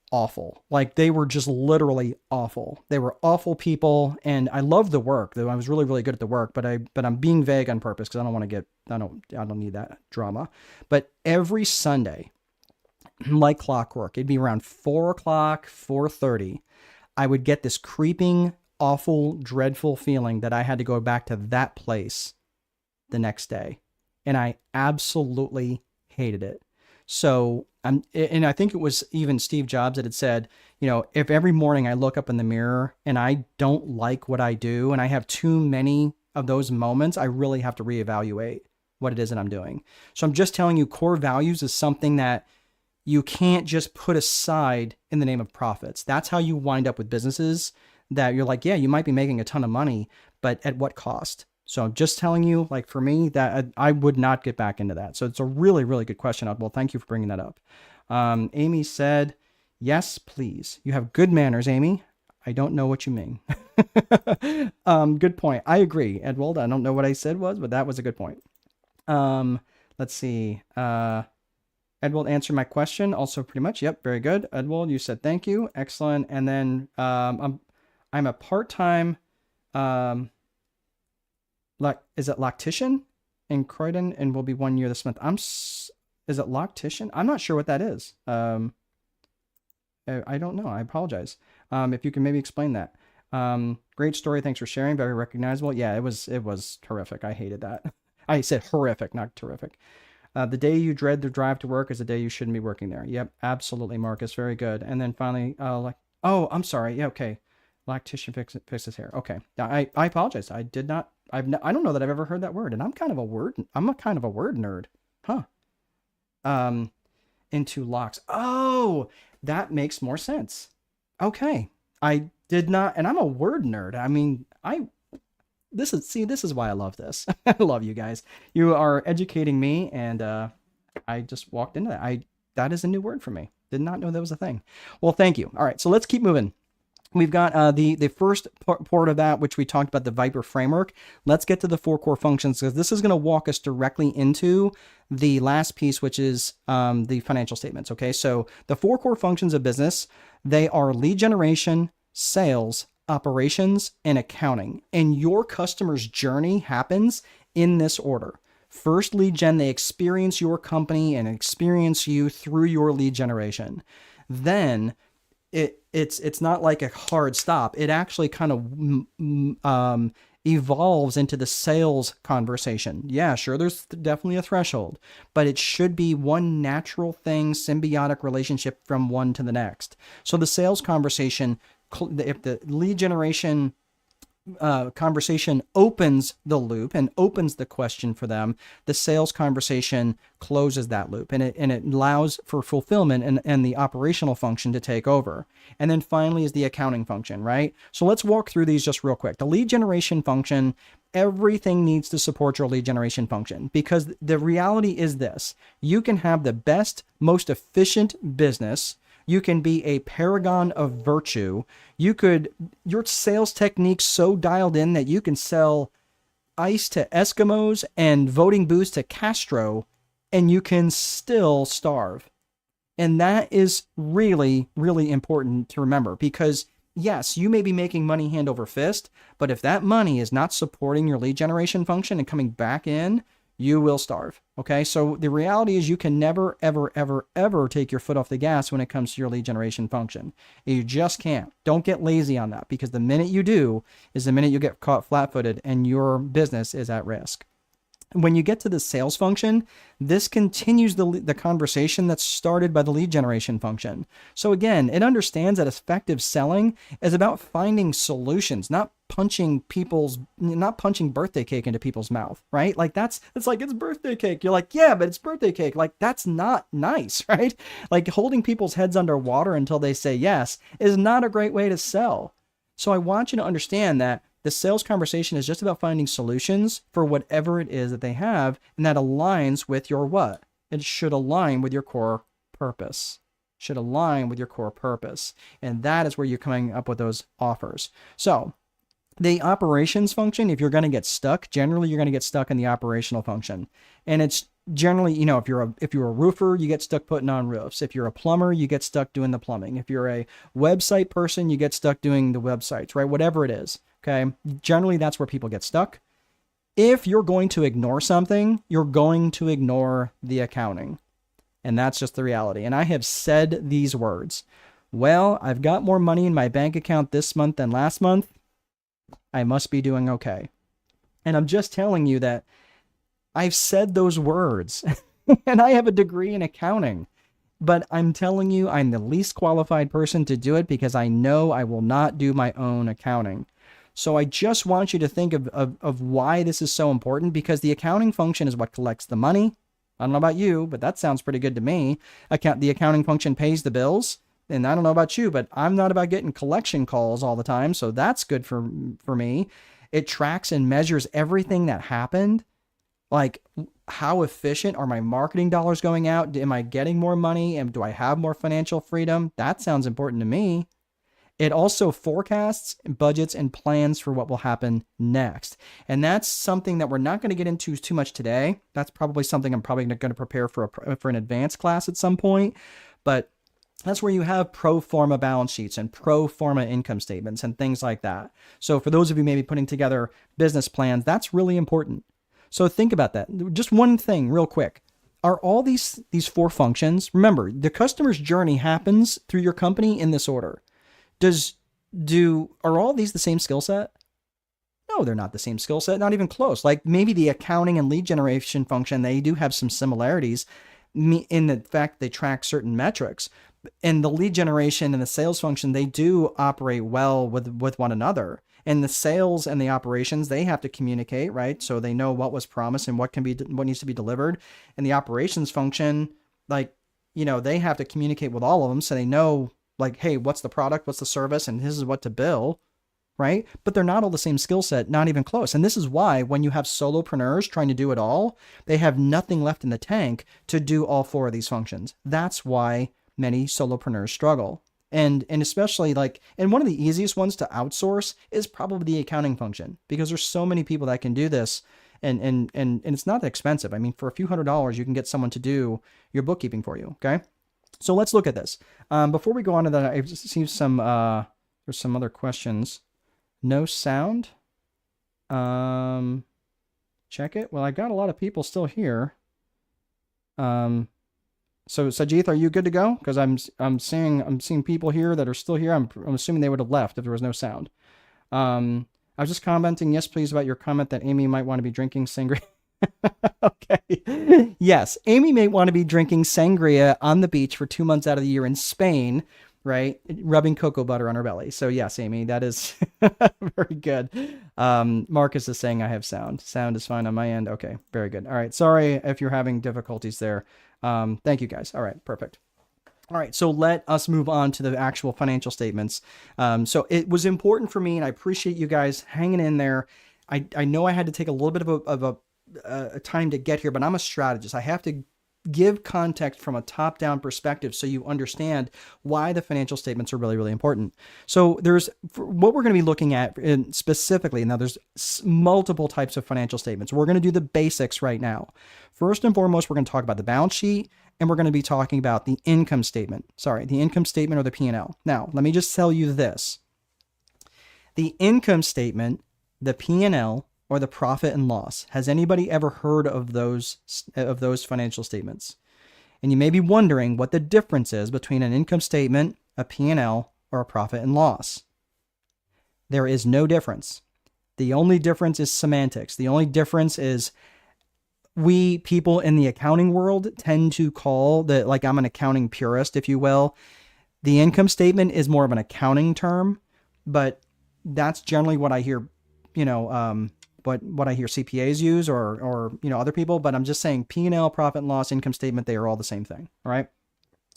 awful. Like they were just literally awful. They were awful people. And I loved the work, though I was really, really good at the work, but I'm being vague on purpose because I don't need that drama. But every Sunday, like clockwork, it'd be around 4:00, 4:30. I would get this creeping, awful, dreadful feeling that I had to go back to that place the next day. And I absolutely hated it. So, and I think it was even Steve Jobs that had said, if every morning I look up in the mirror and I don't like what I do and I have too many of those moments, I really have to reevaluate what it is that I'm doing. So I'm just telling you, core values is something that you can't just put aside in the name of profits. That's how you wind up with businesses that you're like, yeah, you might be making a ton of money, but at what cost? So I'm just telling you, like for me, that I would not get back into that. So it's a really, really good question. Well, thank you for bringing that up. Amy said, yes, please. You have good manners, Amy. I don't know what you mean. Good point. I agree, Edwald. I don't know what I said but that was a good point. Let's see. Edwald answered my question also pretty much. Yep, very good. Edwald, you said thank you. Excellent. And then I'm a part-time, is it lactician in Croydon and will be 1 year this month. Is it lactician? I'm not sure what that is. I don't know. I apologize. If you can maybe explain that. Great story. Thanks for sharing. Very recognizable. Yeah, it was horrific. I hated that. I said horrific, not terrific. The day you dread the drive to work is the day you shouldn't be working there. Yep, absolutely, Marcus. Very good. And then finally, I'm sorry. Yeah, okay. Lactician fixes hair. Okay. I apologize. I don't know that I've ever heard that word, and I'm a kind of a word nerd. Huh. Into locks. Oh, that makes more sense. Okay. I did not, and I'm a word nerd. I mean, this is why I love this. I love you guys. You are educating me, and I just walked into that. That is a new word for me. Did not know that was a thing. Well, thank you. All right, so let's keep moving. We've got the first part of that, which we talked about, the Viper framework. Let's get to the 4 core functions, because this is going to walk us directly into the last piece, which is the financial statements. Okay, so the 4 core functions of business, they are lead generation, sales, operations, and accounting. And your customer's journey happens in this order. First, lead gen, they experience your company and experience you through your lead generation. Then it's not like a hard stop. It actually kind of evolves into the sales conversation. Yeah, sure, there's definitely a threshold, but it should be one natural thing, symbiotic relationship from one to the next. So the sales conversation, if the lead generation conversation opens the loop and opens the question for them, the sales conversation closes that loop, and it allows for fulfillment and the operational function to take over. And then finally is the accounting function, right? So let's walk through these just real quick. The lead generation function, everything needs to support your lead generation function, because the reality is this: you can have the best, most efficient business. You can be a paragon of virtue. Your sales technique's so dialed in that you can sell ice to Eskimos and voting booths to Castro, and you can still starve. And that is really, really important to remember because yes, you may be making money hand over fist, but if that money is not supporting your lead generation function and coming back in, you will starve. Okay. So the reality is you can never, ever, ever, ever take your foot off the gas when it comes to your lead generation function. You just can't. Don't get lazy on that because the minute you do is the minute you get caught flat footed and your business is at risk. When you get to the sales function, this continues the conversation that's started by the lead generation function. So again, it understands that effective selling is about finding solutions, not punching birthday cake into people's mouth, right? Like it's like, it's birthday cake. You're like, yeah, but it's birthday cake. Like that's not nice, right? Like holding people's heads underwater until they say yes is not a great way to sell. So I want you to understand that the sales conversation is just about finding solutions for whatever it is that they have, and that aligns with your what? It should align with your core purpose. Should align with your core purpose. And that is where you're coming up with those offers. So the operations function, if you're going to get stuck, generally you're going to get stuck in the operational function. And it's generally, if you're a roofer, you get stuck putting on roofs. If you're a plumber, you get stuck doing the plumbing. If you're a website person, you get stuck doing the websites, right? Whatever it is. Okay. Generally, that's where people get stuck. If you're going to ignore something, you're going to ignore the accounting. And that's just the reality. And I have said these words. Well, I've got more money in my bank account this month than last month. I must be doing okay. And I'm just telling you that I've said those words and I have a degree in accounting. But I'm telling you, I'm the least qualified person to do it because I know I will not do my own accounting. So I just want you to think of why this is so important, because the accounting function is what collects the money. I don't know about you, but that sounds pretty good to me. The accounting function pays the bills. And I don't know about you, but I'm not about getting collection calls all the time. So that's good for me. It tracks and measures everything that happened. Like, how efficient are my marketing dollars going out? Am I getting more money? And do I have more financial freedom? That sounds important to me. It also forecasts, budgets, and plans for what will happen next. And that's something that we're not going to get into too much today. That's probably something I'm probably going to prepare for an advanced class at some point. But that's where you have pro forma balance sheets and pro forma income statements and things like that. So for those of you maybe putting together business plans, that's really important. So think about that. Just one thing real quick. Are all these four functions, remember, the customer's journey happens through your company in this order. Are all these the same skill set? No, they're not the same skill set, not even close. Like maybe the accounting and lead generation function, they do have some similarities in the fact they track certain metrics. And the lead generation and the sales function, they do operate well with one another. And the sales and the operations, they have to communicate, right? So they know what was promised and what needs to be delivered. And the operations function, they have to communicate with all of them so they know, like, hey, what's the product, what's the service, and this is what to bill, right? But they're not all the same skill set, not even close. And this is why when you have solopreneurs trying to do it all, they have nothing left in the tank to do all four of these functions. That's why many solopreneurs struggle. And especially and one of the easiest ones to outsource is probably the accounting function, because there's so many people that can do this and it's not that expensive. I mean, for a few $100s, you can get someone to do your bookkeeping for you. Okay. So let's look at this. Before we go on to that, I've seen there's some other questions. No sound. Check it. Well, I got a lot of people still here. So Sajith, are you good to go? Because I'm seeing people here that are still here. I'm assuming they would have left if there was no sound. I was just commenting, yes, please, about your comment that Amy might want to be drinking sangria. Okay. Yes, Amy may want to be drinking sangria on the beach for 2 months out of the year in Spain, right? Rubbing cocoa butter on her belly. So yes, Amy, that is very good. Marcus is saying I have sound. Sound is fine on my end. Okay, very good. All right. Sorry if you're having difficulties there. Thank you guys. All right, perfect. All right, so let us move on to the actual financial statements. So it was important for me, and I appreciate you guys hanging in there. I know I had to take a little bit of a time to get here, but I'm a strategist. I have to give context from a top-down perspective so you understand why the financial statements are really, really important. So what we're going to be looking at specifically, now there's multiple types of financial statements. We're going to do the basics right now. First and foremost, we're going to talk about the balance sheet, and we're going to be talking about the income statement. The income statement or the P&L. Now, let me just tell you this. The income statement, the P&L, or the profit and loss. Has anybody ever heard of those financial statements? And you may be wondering what the difference is between an income statement, a P&L, or a profit and loss. There is no difference. The only difference is semantics. The only difference is we people in the accounting world tend to call like I'm an accounting purist, if you will. The income statement is more of an accounting term, but that's generally what I hear, what I hear CPAs use or other people, but I'm just saying P&L, profit and loss, income statement, they are all the same thing. All right.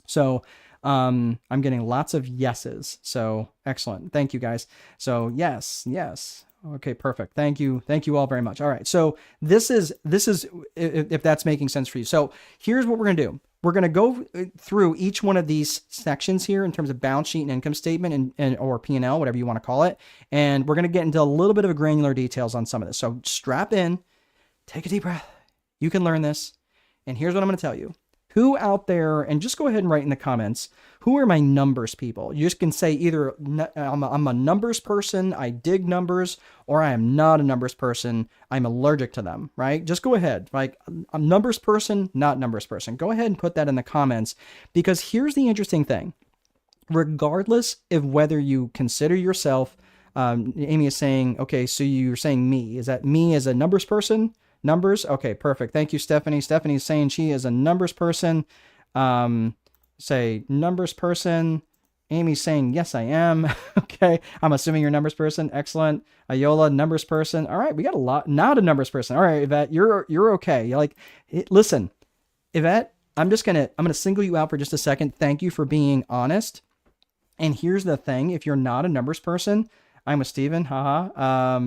So I'm getting lots of yeses. So excellent. Thank you guys. So yes. Okay, perfect. Thank you. Thank you all very much. All right. So this is if that's making sense for you. So here's what we're going to do. We're going to go through each one of these sections here in terms of balance sheet and income statement and or P&L, whatever you want to call it. And we're going to get into a little bit of granular details on some of this. So strap in, take a deep breath. You can learn this. And here's what I'm going to tell you. Who out there, and just go ahead and write in the comments, who are my numbers people? You just can say either I'm a numbers person, I dig numbers, or I am not a numbers person, I'm allergic to them, right? Just go ahead. Like, I'm numbers person, not numbers person. Go ahead and put that in the comments, because here's the interesting thing. Regardless of whether you consider yourself, Amy is saying, okay, so you're saying me. Is that me as a numbers person? Numbers? Okay, perfect. Thank you, Stephanie. Stephanie's saying she is a numbers person. Say numbers person. Amy's saying, yes, I am. Okay. I'm assuming you're a numbers person. Excellent. Ayola, numbers person. All right. We got a lot. Not a numbers person. All right, Yvette, you're okay. You're like, listen, Yvette, I'm going to single you out for just a second. Thank you for being honest. And here's the thing. If you're not a numbers person, I'm with Steven. Haha.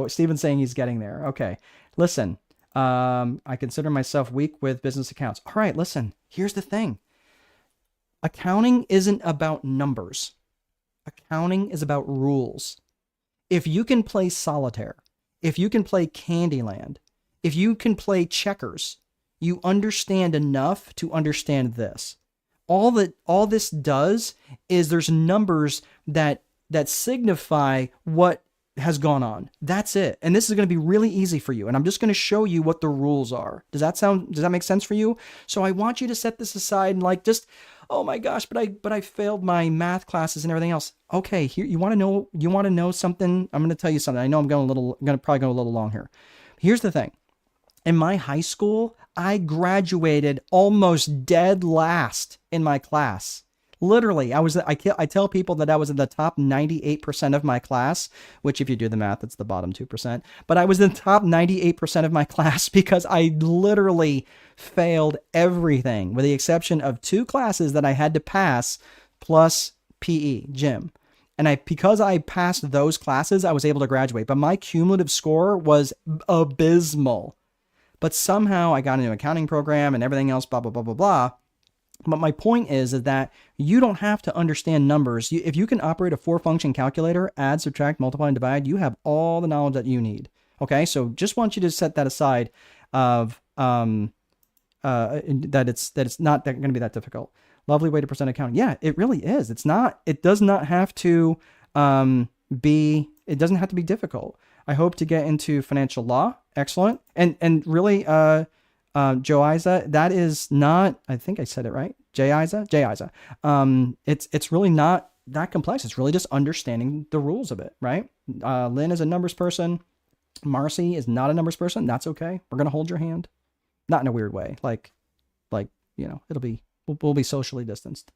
Steven's saying he's getting there. Okay. Listen, I consider myself weak with business accounts. All right, listen, here's the thing. Accounting isn't about numbers. Accounting is about rules. If you can play solitaire, if you can play Candyland, if you can play checkers, you understand enough to understand this. All this does is there's numbers that signify what has gone on. That's it. And this is going to be really easy for you. And I'm just going to show you what the rules are. Does that make sense for you? So I want you to set this aside and oh my gosh, but I failed my math classes and everything else. Okay, here you want to know something? I'm going to tell you something. I know I'm going to probably go a little long here. Here's the thing. In my high school, I graduated almost dead last in my class. Literally, I tell people that I was in the top 98% of my class, which if you do the math, it's the bottom 2%. But I was in the top 98% of my class because I literally failed everything with the exception of 2 classes that I had to pass plus PE, gym. And because I passed those classes, I was able to graduate. But my cumulative score was abysmal. But somehow I got into an accounting program and everything else, blah, blah, blah, blah, blah. But my point is that you don't have to understand numbers. If you can operate a 4-function calculator, add, subtract, multiply, and divide, you have all the knowledge that you need. Okay, so just want you to set that aside of that it's not going to be that difficult. Lovely way to present accounting. Yeah, it really is. It does not have to it doesn't have to be difficult. I hope to get into financial law. Excellent. And really, Joiza, that is not, I think I said it right. Joiza. It's really not that complex. It's really just understanding the rules of it, right? Lynn is a numbers person. Marcy is not a numbers person. That's okay. We're going to hold your hand. Not in a weird way. We'll be socially distanced.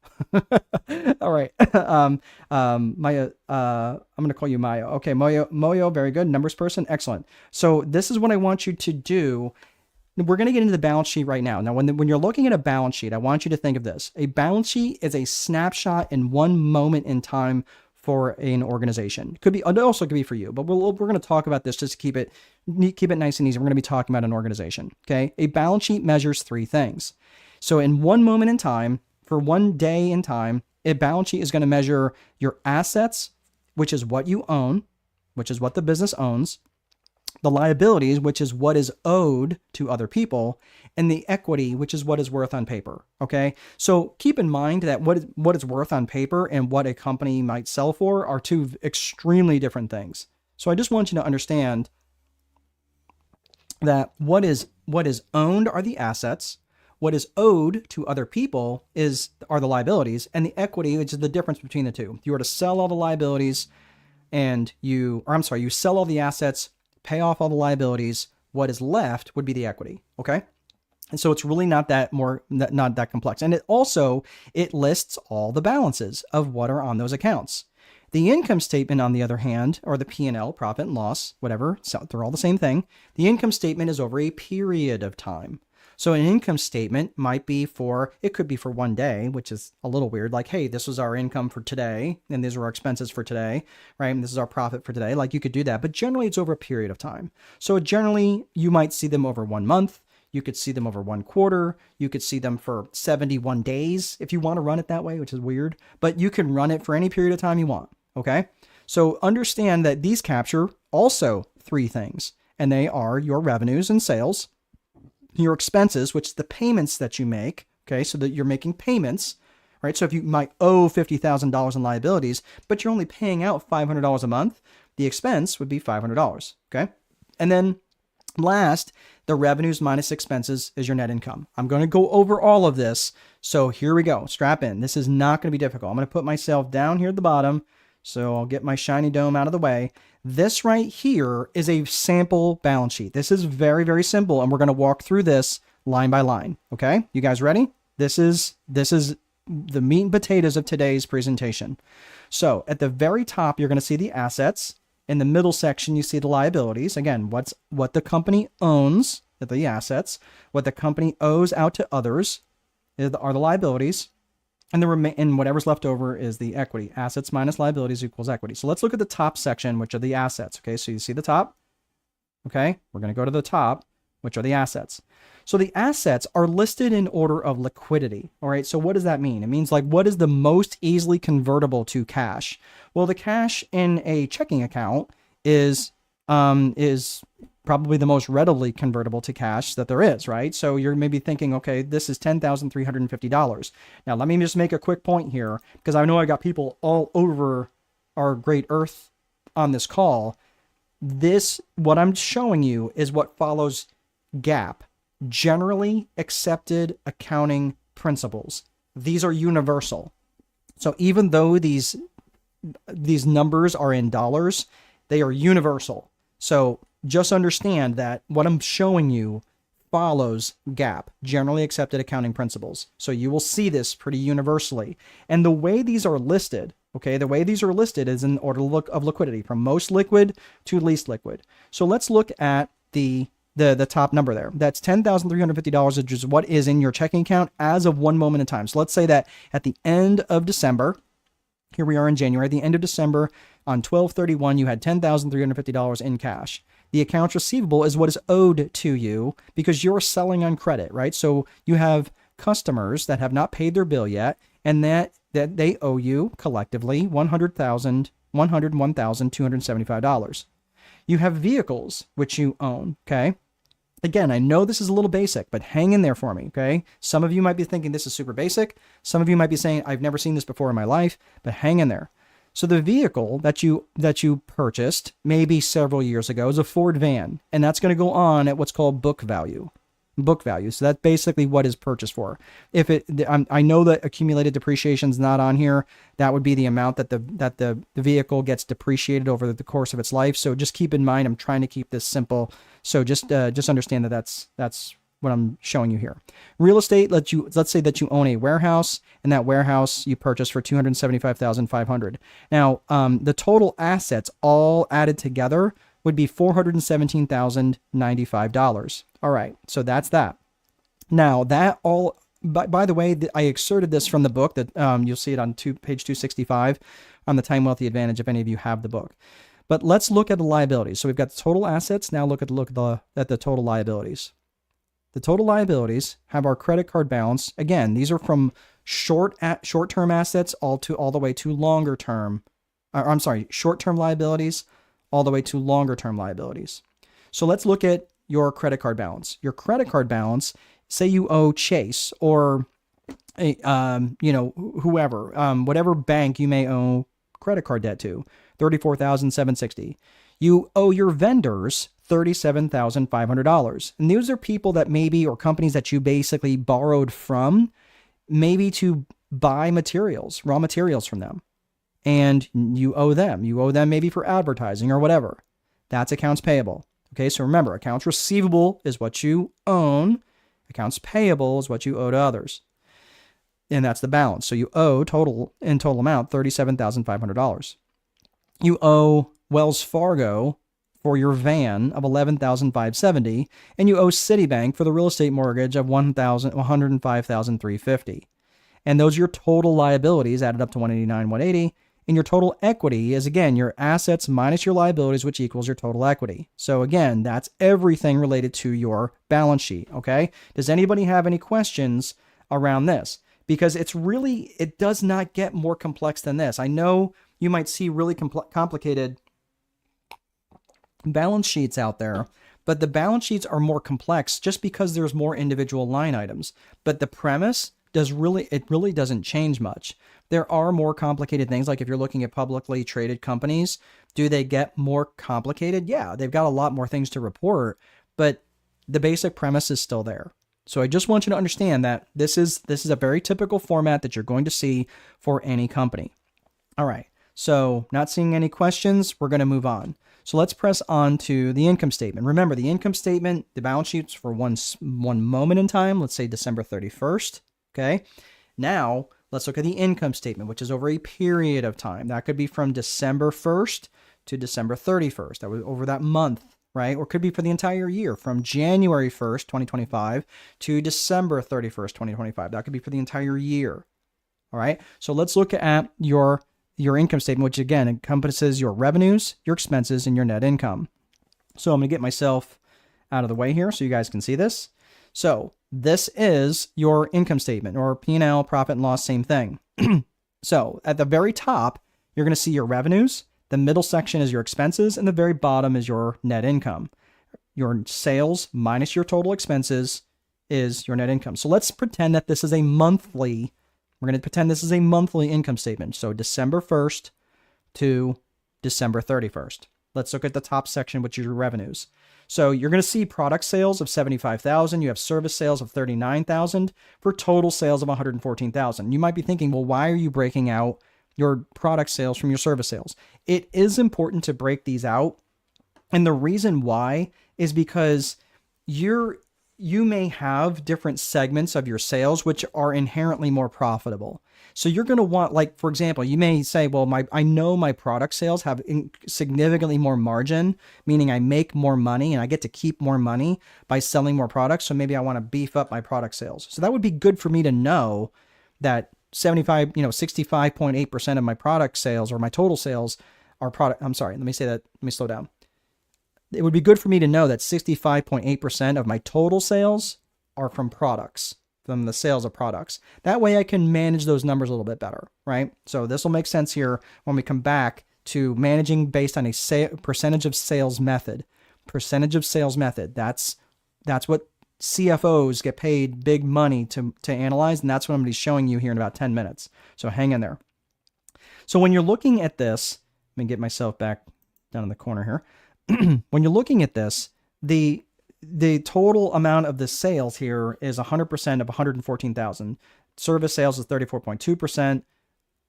All right. Maya, I'm going to call you Maya. Okay. Moyo, very good. Numbers person. Excellent. So this is what I want you to do. We're going to get into the balance sheet right now. Now, when you're looking at a balance sheet, I want you to think of this. A balance sheet is a snapshot in one moment in time for an organization. It also could be for you, but we're going to talk about this just to keep it nice and easy. We're going to be talking about an organization. Okay. A balance sheet measures three things. So in one moment in time, for one day in time, a balance sheet is going to measure your assets, which is what you own, which is what the business owns, the liabilities, which is what is owed to other people, and the equity, which is what is worth on paper. Okay. So keep in mind that what it's worth on paper and what a company might sell for are two extremely different things. So I just want you to understand that what is owned are the assets. What is owed to other people are the liabilities, and the equity, which is the difference between the two. If you were to sell all the liabilities you sell all the assets, pay off all the liabilities, what is left would be the equity. Okay. And so it's really not that complex. And it lists all the balances of what are on those accounts. The income statement, on the other hand, or the P&L, profit and loss, whatever, so they're all the same thing. The income statement is over a period of time. So an income statement could be for one day, which is a little weird. Like, hey, this was our income for today, and these are our expenses for today, right? And this is our profit for today. Like, you could do that, but generally it's over a period of time. So generally you might see them over 1 month. You could see them over 1 quarter. You could see them for 71 days if you want to run it that way, which is weird, but you can run it for any period of time you want. Okay. So understand that these capture also three things, and they are your revenues and sales, your expenses, which is the payments that you make. Okay. So that you're making payments, right? So if you might owe $50,000 in liabilities, but you're only paying out $500 a month, the expense would be $500. Okay. And then last, the revenues minus expenses is your net income. I'm going to go over all of this. So here we go. Strap in. This is not going to be difficult. I'm going to put myself down here at the bottom. So I'll get my shiny dome out of the way. This right here is a sample balance sheet. This is very, very simple. And we're going to walk through this line by line. Okay. You guys ready? This is the meat and potatoes of today's presentation. So at the very top, you're going to see the assets. In the middle section, you see the liabilities. Again, what the company owns, the assets. What the company owes out to others are the liabilities. And whatever's left over is the equity. Assets minus liabilities equals equity. So let's look at the top section, which are the assets. Okay, so you see the top. Okay, we're going to go to the top, which are the assets. So the assets are listed in order of liquidity. All right, so what does that mean? It means like, what is the most easily convertible to cash? Well, the cash in a checking account is probably the most readily convertible to cash that there is, right? So you're maybe thinking, okay, this is $10,350. Now, let me just make a quick point here, because I know I got people all over our great earth on this call. What I'm showing you is what follows GAAP, generally accepted accounting principles. These are universal. So even though these numbers are in dollars, they are universal. So just understand that what I'm showing you follows GAAP, generally accepted accounting principles. So you will see this pretty universally. And the way these are listed, is in order of liquidity, from most liquid to least liquid. So let's look at the top number there. That's $10,350, which is what is in your checking account as of one moment in time. So let's say that at the end of December, here we are in January, at the end of December, on 12/31, you had $10,350 in cash. The accounts receivable is what is owed to you because you're selling on credit, right? So you have customers that have not paid their bill yet, and that they owe you collectively $101,275. You have vehicles which you own, okay? Again, I know this is a little basic, but hang in there for me, okay? Some of you might be thinking this is super basic. Some of you might be saying, I've never seen this before in my life, but hang in there. So the vehicle that you purchased maybe several years ago is a Ford van, and that's going to go on at what's called book value. So that's basically what is purchased for. I know that accumulated depreciation is not on here. That would be the amount that the vehicle gets depreciated over the course of its life. So just keep in mind, I'm trying to keep this simple. So just understand that that's what I'm showing you here. Real estate, let's say that you own a warehouse, and that warehouse you purchased for $275,500. Now, the total assets all added together would be $417,095. All right, so that's that. Now, that all by the way, I excerpted this from the book that you'll see it on page 265 on the Time Wealthy Advantage if any of you have the book. But let's look at the liabilities. So we've got the total assets. Now look at the total liabilities. The total liabilities have our credit card balance. Again, these are from short-term assets all the way to longer term. Short-term liabilities all the way to longer term liabilities. So let's look at your credit card balance. Your credit card balance, say you owe Chase or whoever, whatever bank you may owe credit card debt to, $34,760. You owe your vendors $37,500. And these are people that maybe, or companies that you basically borrowed from, maybe to buy materials, raw materials from them. And you owe them. You owe them maybe for advertising or whatever. That's accounts payable. Okay, so remember, accounts receivable is what you own. Accounts payable is what you owe to others. And that's the balance. So you owe total amount, $37,500. You owe Wells Fargo for your van of $11,570, and you owe Citibank for the real estate mortgage of $105,350. And those are your total liabilities added up to $189,180. And your total equity is, again, your assets minus your liabilities, which equals your total equity. So again, that's everything related to your balance sheet, okay? Does anybody have any questions around this? Because it does not get more complex than this. I know you might see really complicated balance sheets out there, but the balance sheets are more complex just because there's more individual line items. But the premise really doesn't change much. There are more complicated things, like if you're looking at publicly traded companies, do they get more complicated? Yeah, they've got a lot more things to report, but the basic premise is still there. So I just want you to understand that this is a very typical format that you're going to see for any company. All right, so not seeing any questions, we're going to move on. So let's press on to the income statement. Remember, the income statement, the balance sheet's for one moment in time, let's say December 31st, okay? Now, let's look at the income statement, which is over a period of time. That could be from December 1st to December 31st. That was over that month, right? Or it could be for the entire year, from January 1st, 2025 to December 31st, 2025. That could be for the entire year, all right? So let's look at your income statement, which again encompasses your revenues, your expenses, and your net income. So I'm going to get myself out of the way here so you guys can see this. So this is your income statement, or P&L, profit and loss, same thing. So at the very top, you're going to see your revenues. The middle section is your expenses, and the very bottom is your net income. Your sales minus your total expenses is your net income. So let's pretend that this is a monthly. We're going to pretend this is a monthly income statement. So December 1st to December 31st. Let's look at the top section, which is your revenues. So you're going to see product sales of $75,000. You have service sales of $39,000 for total sales of $114,000. You might be thinking, well, why are you breaking out your product sales from your service sales? It is important to break these out. And the reason why is because you may have different segments of your sales which are inherently more profitable. So you're going to want, like, for example, you may say, well, I know my product sales have significantly more margin, meaning I make more money and I get to keep more money by selling more products. So maybe I want to beef up my product sales. So that would be good for me to know that 65.8% of my product sales, or my total sales, are product. I'm sorry, let me say that. Let me slow down. It would be good for me to know that 65.8% of my total sales are from products, from the sales of products. That way I can manage those numbers a little bit better, right? So this will make sense here when we come back to managing based on a percentage of sales method. Percentage of sales method. That's what CFOs get paid big money to analyze, and that's what I'm going to be showing you here in about 10 minutes. So hang in there. So when you're looking at this, let me get myself back down in the corner here. When you're looking at this, the total amount of the sales here is 100% of 114,000. Service sales is 34.2%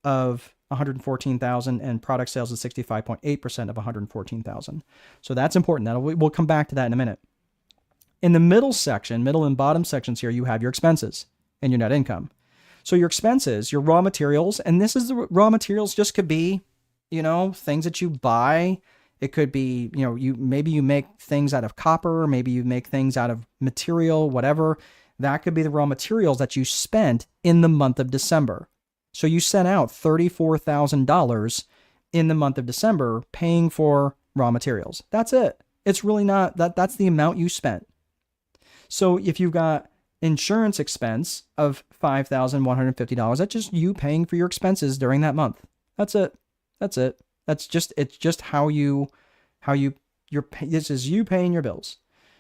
of 114,000, and product sales is 65.8% of 114,000. So that's important. We'll come back to that in a minute. In the middle and bottom sections here, you have your expenses and your net income. So your expenses, your raw materials, and this is the raw materials just could be, things that you buy. It could be, maybe you make things out of copper, maybe you make things out of material, whatever. That could be the raw materials that you spent in the month of December. So you sent out $34,000 in the month of December paying for raw materials. That's it. It's really not that's the amount you spent. So if you've got insurance expense of $5,150, that's just you paying for your expenses during that month. That's it. It's just how this is you paying your bills.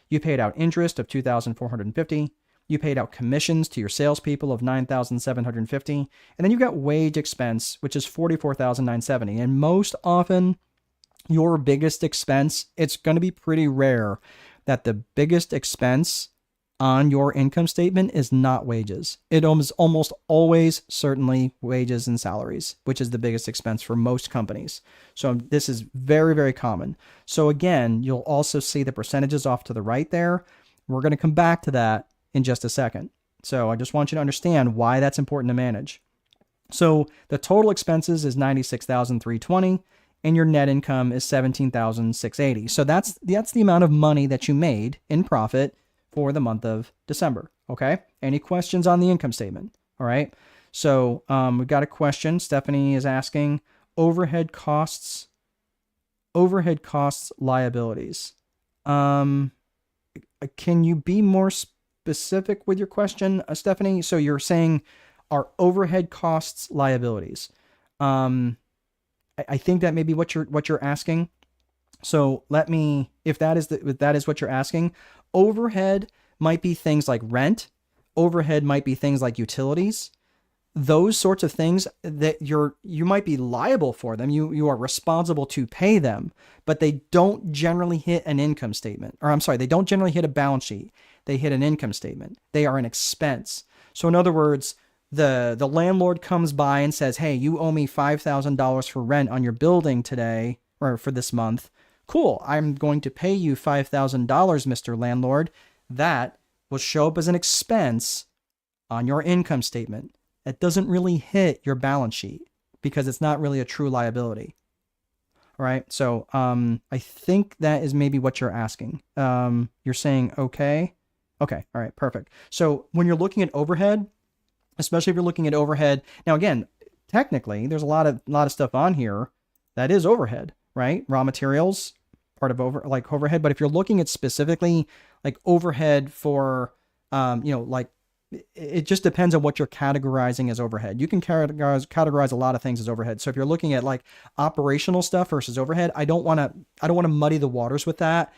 You paid out interest of $2,450. You paid out commissions to your salespeople of $9,750. And then you've got wage expense, which is $44,970. And most often, your biggest expense, it's going to be pretty rare that the biggest expense on your income statement is not wages. It is almost always certainly wages and salaries, which is the biggest expense for most companies. So this is very, very common. So again, you'll also see the percentages off to the right there. We're going to come back to that in just a second. So I just want you to understand why that's important to manage. So the total expenses is $96,320 and your net income is $17,680. So that's the amount of money that you made in profit for the month of December. Okay. Any questions on the income statement? All right. So we've got a question. Stephanie is asking overhead costs liabilities. Can you be more specific with your question, Stephanie? So you're saying are overhead costs liabilities? I think that may be what you're asking. So let me, if that is what you're asking, overhead might be things like rent. Overhead might be things like utilities. Those sorts of things that you might be liable for them. You are responsible to pay them, but they don't generally hit an income statement. Or I'm sorry, they don't generally hit a balance sheet. They hit an income statement. They are an expense. So in other words, the landlord comes by and says, hey, you owe me $5,000 for rent on your building today or for this month. Cool. I'm going to pay you $5,000, Mr. Landlord. That will show up as an expense on your income statement. It doesn't really hit your balance sheet because it's not really a true liability. All right. So I think that is maybe what you're asking. You're saying, okay. Okay. All right. Perfect. So when you're looking at overhead, especially if you're looking at overhead, now again, technically there's a lot of stuff on here that is overhead, right? Raw materials, part of overhead. But if you're looking at specifically like overhead for, like it just depends on what you're categorizing as overhead. You can categorize a lot of things as overhead. So if you're looking at like operational stuff versus overhead, I don't want to muddy the waters with that.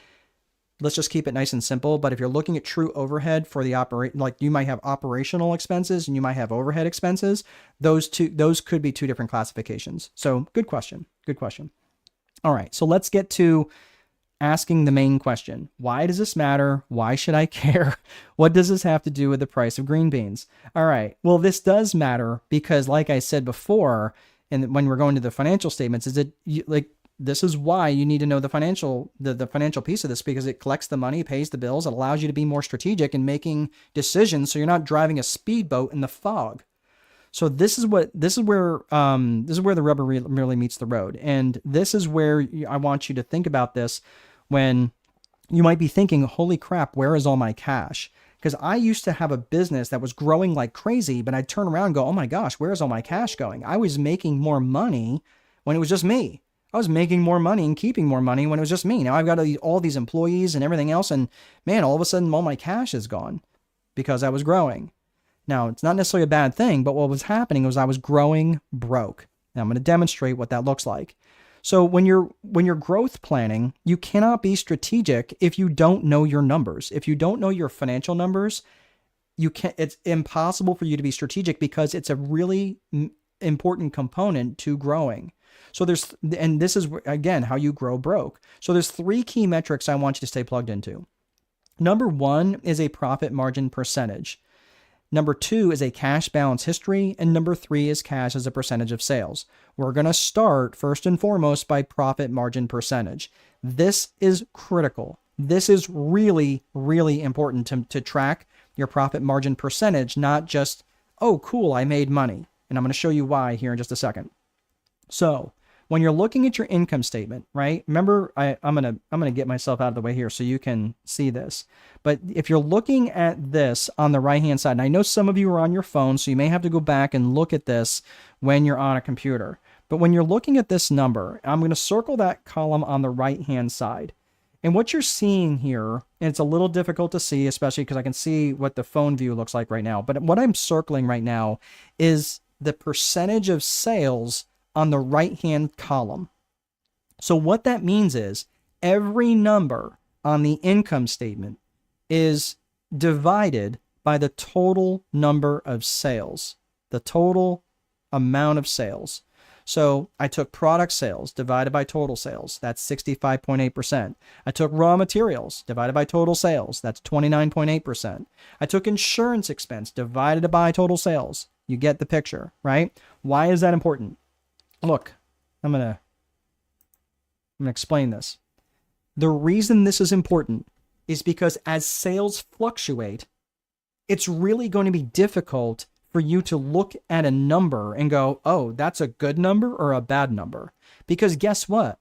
Let's just keep it nice and simple. But if you're looking at true overhead for the like you might have operational expenses and you might have overhead expenses. Those could be two different classifications. So good question. All right. So let's get to asking the main question. Why does this matter? Why should I care? What does this have to do with the price of green beans? All right. Well, this does matter because like I said before, and when we're going to the financial statements, this is why you need to know the financial piece of this, because it collects the money, pays the bills. It allows you to be more strategic in making decisions. So you're not driving a speedboat in the fog. So this is where the rubber really meets the road. And this is where I want you to think about this when you might be thinking, holy crap, where is all my cash? Because I used to have a business that was growing like crazy, but I'd turn around and go, oh my gosh, where's all my cash going? I was making more money when it was just me. I was making more money and keeping more money when it was just me. Now I've got all these employees and everything else. And man, all of a sudden, all my cash is gone because I was growing. Now, it's not necessarily a bad thing, but what was happening was I was growing broke. Now I'm going to demonstrate what that looks like. So when you're growth planning, you cannot be strategic if you don't know your numbers. If you don't know your financial numbers, it's impossible for you to be strategic because it's a really important component to growing. So this is again how you grow broke. So there's 3 key metrics I want you to stay plugged into. Number 1 is a profit margin percentage. Number 2 is a cash balance history. And number 3 is cash as a percentage of sales. We're going to start first and foremost by profit margin percentage. This is critical. This is really, really important to track your profit margin percentage, not just, oh, cool, I made money. And I'm going to show you why here in just a second. So when you're looking at your income statement, right? Remember, I'm gonna get myself out of the way here so you can see this. But if you're looking at this on the right-hand side, and I know some of you are on your phone, so you may have to go back and look at this when you're on a computer. But when you're looking at this number, I'm going to circle that column on the right-hand side. And what you're seeing here, and it's a little difficult to see, especially because I can see what the phone view looks like right now. But what I'm circling right now is the percentage of sales on the right-hand column. So what that means is every number on the income statement is divided by the total number of sales, the total amount of sales. So I took product sales divided by total sales. That's 65.8%. I took raw materials divided by total sales. That's 29.8%. I took insurance expense divided by total sales. You get the picture, right? Why is that important? Look, I'm gonna explain this. The reason this is important is because as sales fluctuate, it's really going to be difficult for you to look at a number and go, oh, that's a good number or a bad number. Because guess what?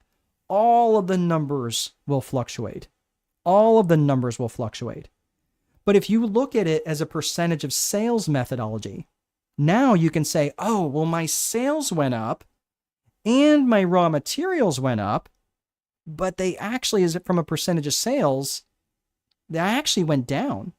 All of the numbers will fluctuate. All of the numbers will fluctuate. But if you look at it as a percentage of sales methodology, now you can say, oh, well, my sales went up and my raw materials went up, but they actually, is it from a percentage of sales, they actually went down.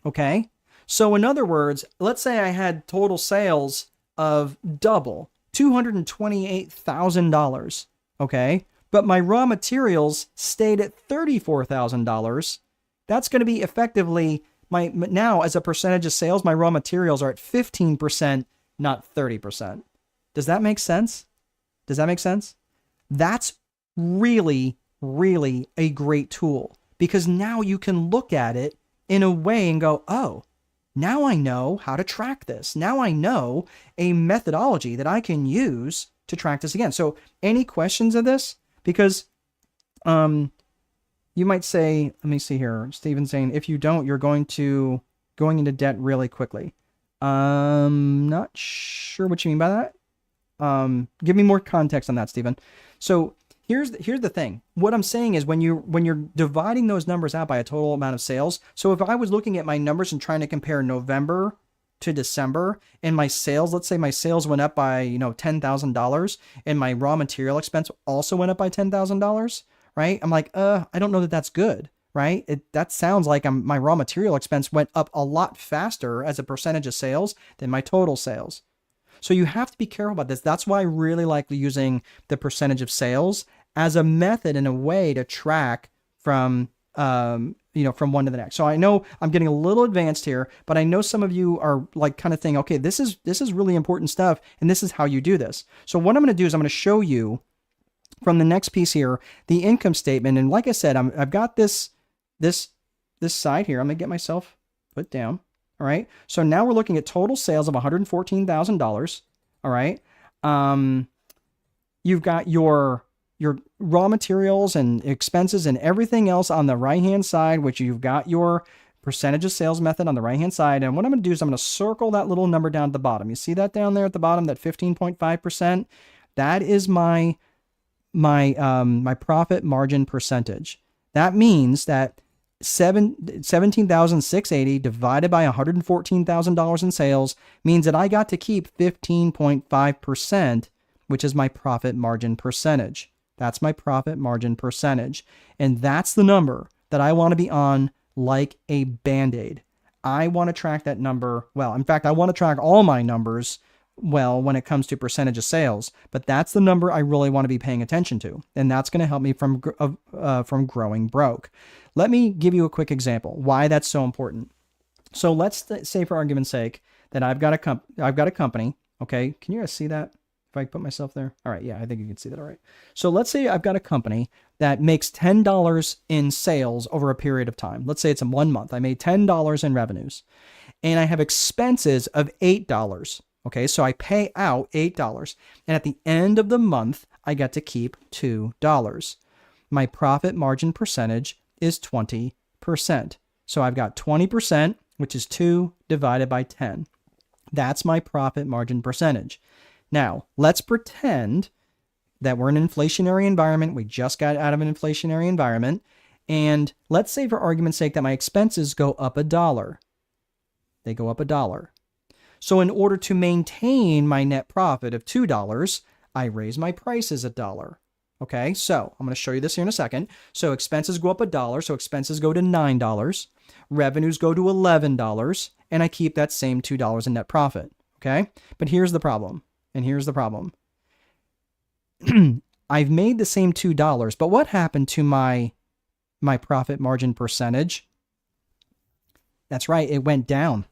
Okay? So in other words, let's say I had total sales of double, $228,000, okay? But my raw materials stayed at $34,000. That's going to be effectively now as a percentage of sales, my raw materials are at 15%, not 30%. Does that make sense? Does that make sense? That's really, really a great tool because now you can look at it in a way and go, oh, now I know how to track this. Now I know a methodology that I can use to track this again. So any questions of this? Because you might say, let me see here. Steven's saying, if you don't, you're going into debt really quickly. Not sure what you mean by that. Give me more context on that, Steven. So here's the thing. What I'm saying is when you're dividing those numbers out by a total amount of sales. So if I was looking at my numbers and trying to compare November to December and my sales, let's say my sales went up by, $10,000 and my raw material expense also went up by $10,000, right? I'm like, I don't know that that's good, right? That sounds like my raw material expense went up a lot faster as a percentage of sales than my total sales. So you have to be careful about this. That's why I really like using the percentage of sales as a method and a way to track from one to the next. So I know I'm getting a little advanced here, but I know some of you are like kind of thinking, okay, this is really important stuff, and this is how you do this. So what I'm going to do is I'm going to show you from the next piece here, the income statement. And like I said, I've got this side here. I'm going to get myself put down. All right. So now we're looking at total sales of $114,000. All right. You've got your raw materials and expenses and everything else on the right-hand side, which you've got your percentage of sales method on the right-hand side. And what I'm going to do is I'm going to circle that little number down at the bottom. You see that down there at the bottom, that 15.5%? That is my profit margin percentage. That means that $17,680 divided by $114,000 in sales means that I got to keep 15.5%, which is my profit margin percentage. That's my profit margin percentage. And that's the number that I want to be on like a Band-Aid. I want to track that number. Well, in fact, I want to track all my numbers well when it comes to percentage of sales, but that's the number I really want to be paying attention to. And that's going to help me from growing broke. Let me give you a quick example why that's so important. So let's say, for argument's sake, that I've got a company. Okay, can you guys see that? If I put myself there, all right. Yeah, I think you can see that. All right. So let's say I've got a company that makes $10 in sales over a period of time. Let's say it's in 1 month. I made $10 in revenues, and I have expenses of $8. Okay, so I pay out $8, and at the end of the month, I get to keep $2. My profit margin percentage is 20%. So I've got 20%, which is 2 divided by 10. That's my profit margin percentage. Now, let's pretend that we're in an inflationary environment. We just got out of an inflationary environment. And let's say for argument's sake that my expenses go up $1. They go up $1. So in order to maintain my net profit of $2, I raise my prices $1. Okay, so I'm going to show you this here in a second. So expenses go up $1, so expenses go to $9. Revenues go to $11, and I keep that same $2 in net profit. Okay, but here's the problem, and here's the problem. I've made the same $2, but what happened to my profit margin percentage? That's right, it went down.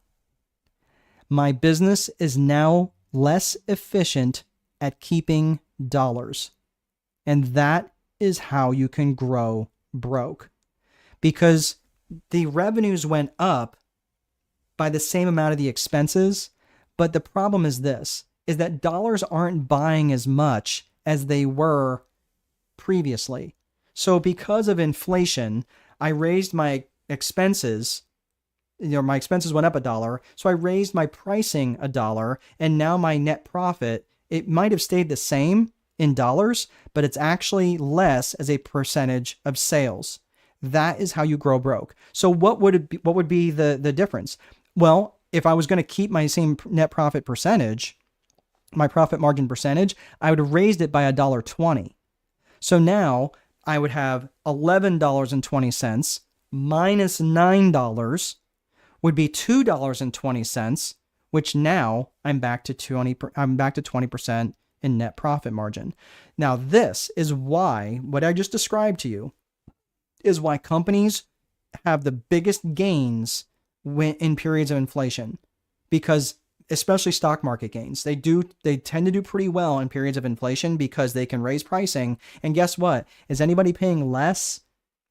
My business is now less efficient at keeping dollars. And that is how you can grow broke. Because the revenues went up by the same amount of the expenses, but the problem is this, is that dollars aren't buying as much as they were previously. So because of inflation, I raised my expenses. My expenses went up $1, so I raised my pricing $1, and now my net profit, it might have stayed the same in dollars, but it's actually less as a percentage of sales. That is how you grow broke. So what would be the difference? Well, if I was going to keep my same net profit percentage, my profit margin percentage, I would have raised it by $1.20. So now I would have $11.20 minus $9 would be $2.20, which now I'm back to 20% in net profit margin. Now, this is why what I just described to you is why companies have the biggest gains in periods of inflation, because especially stock market gains, they tend to do pretty well in periods of inflation because they can raise pricing. And guess what? Is anybody paying less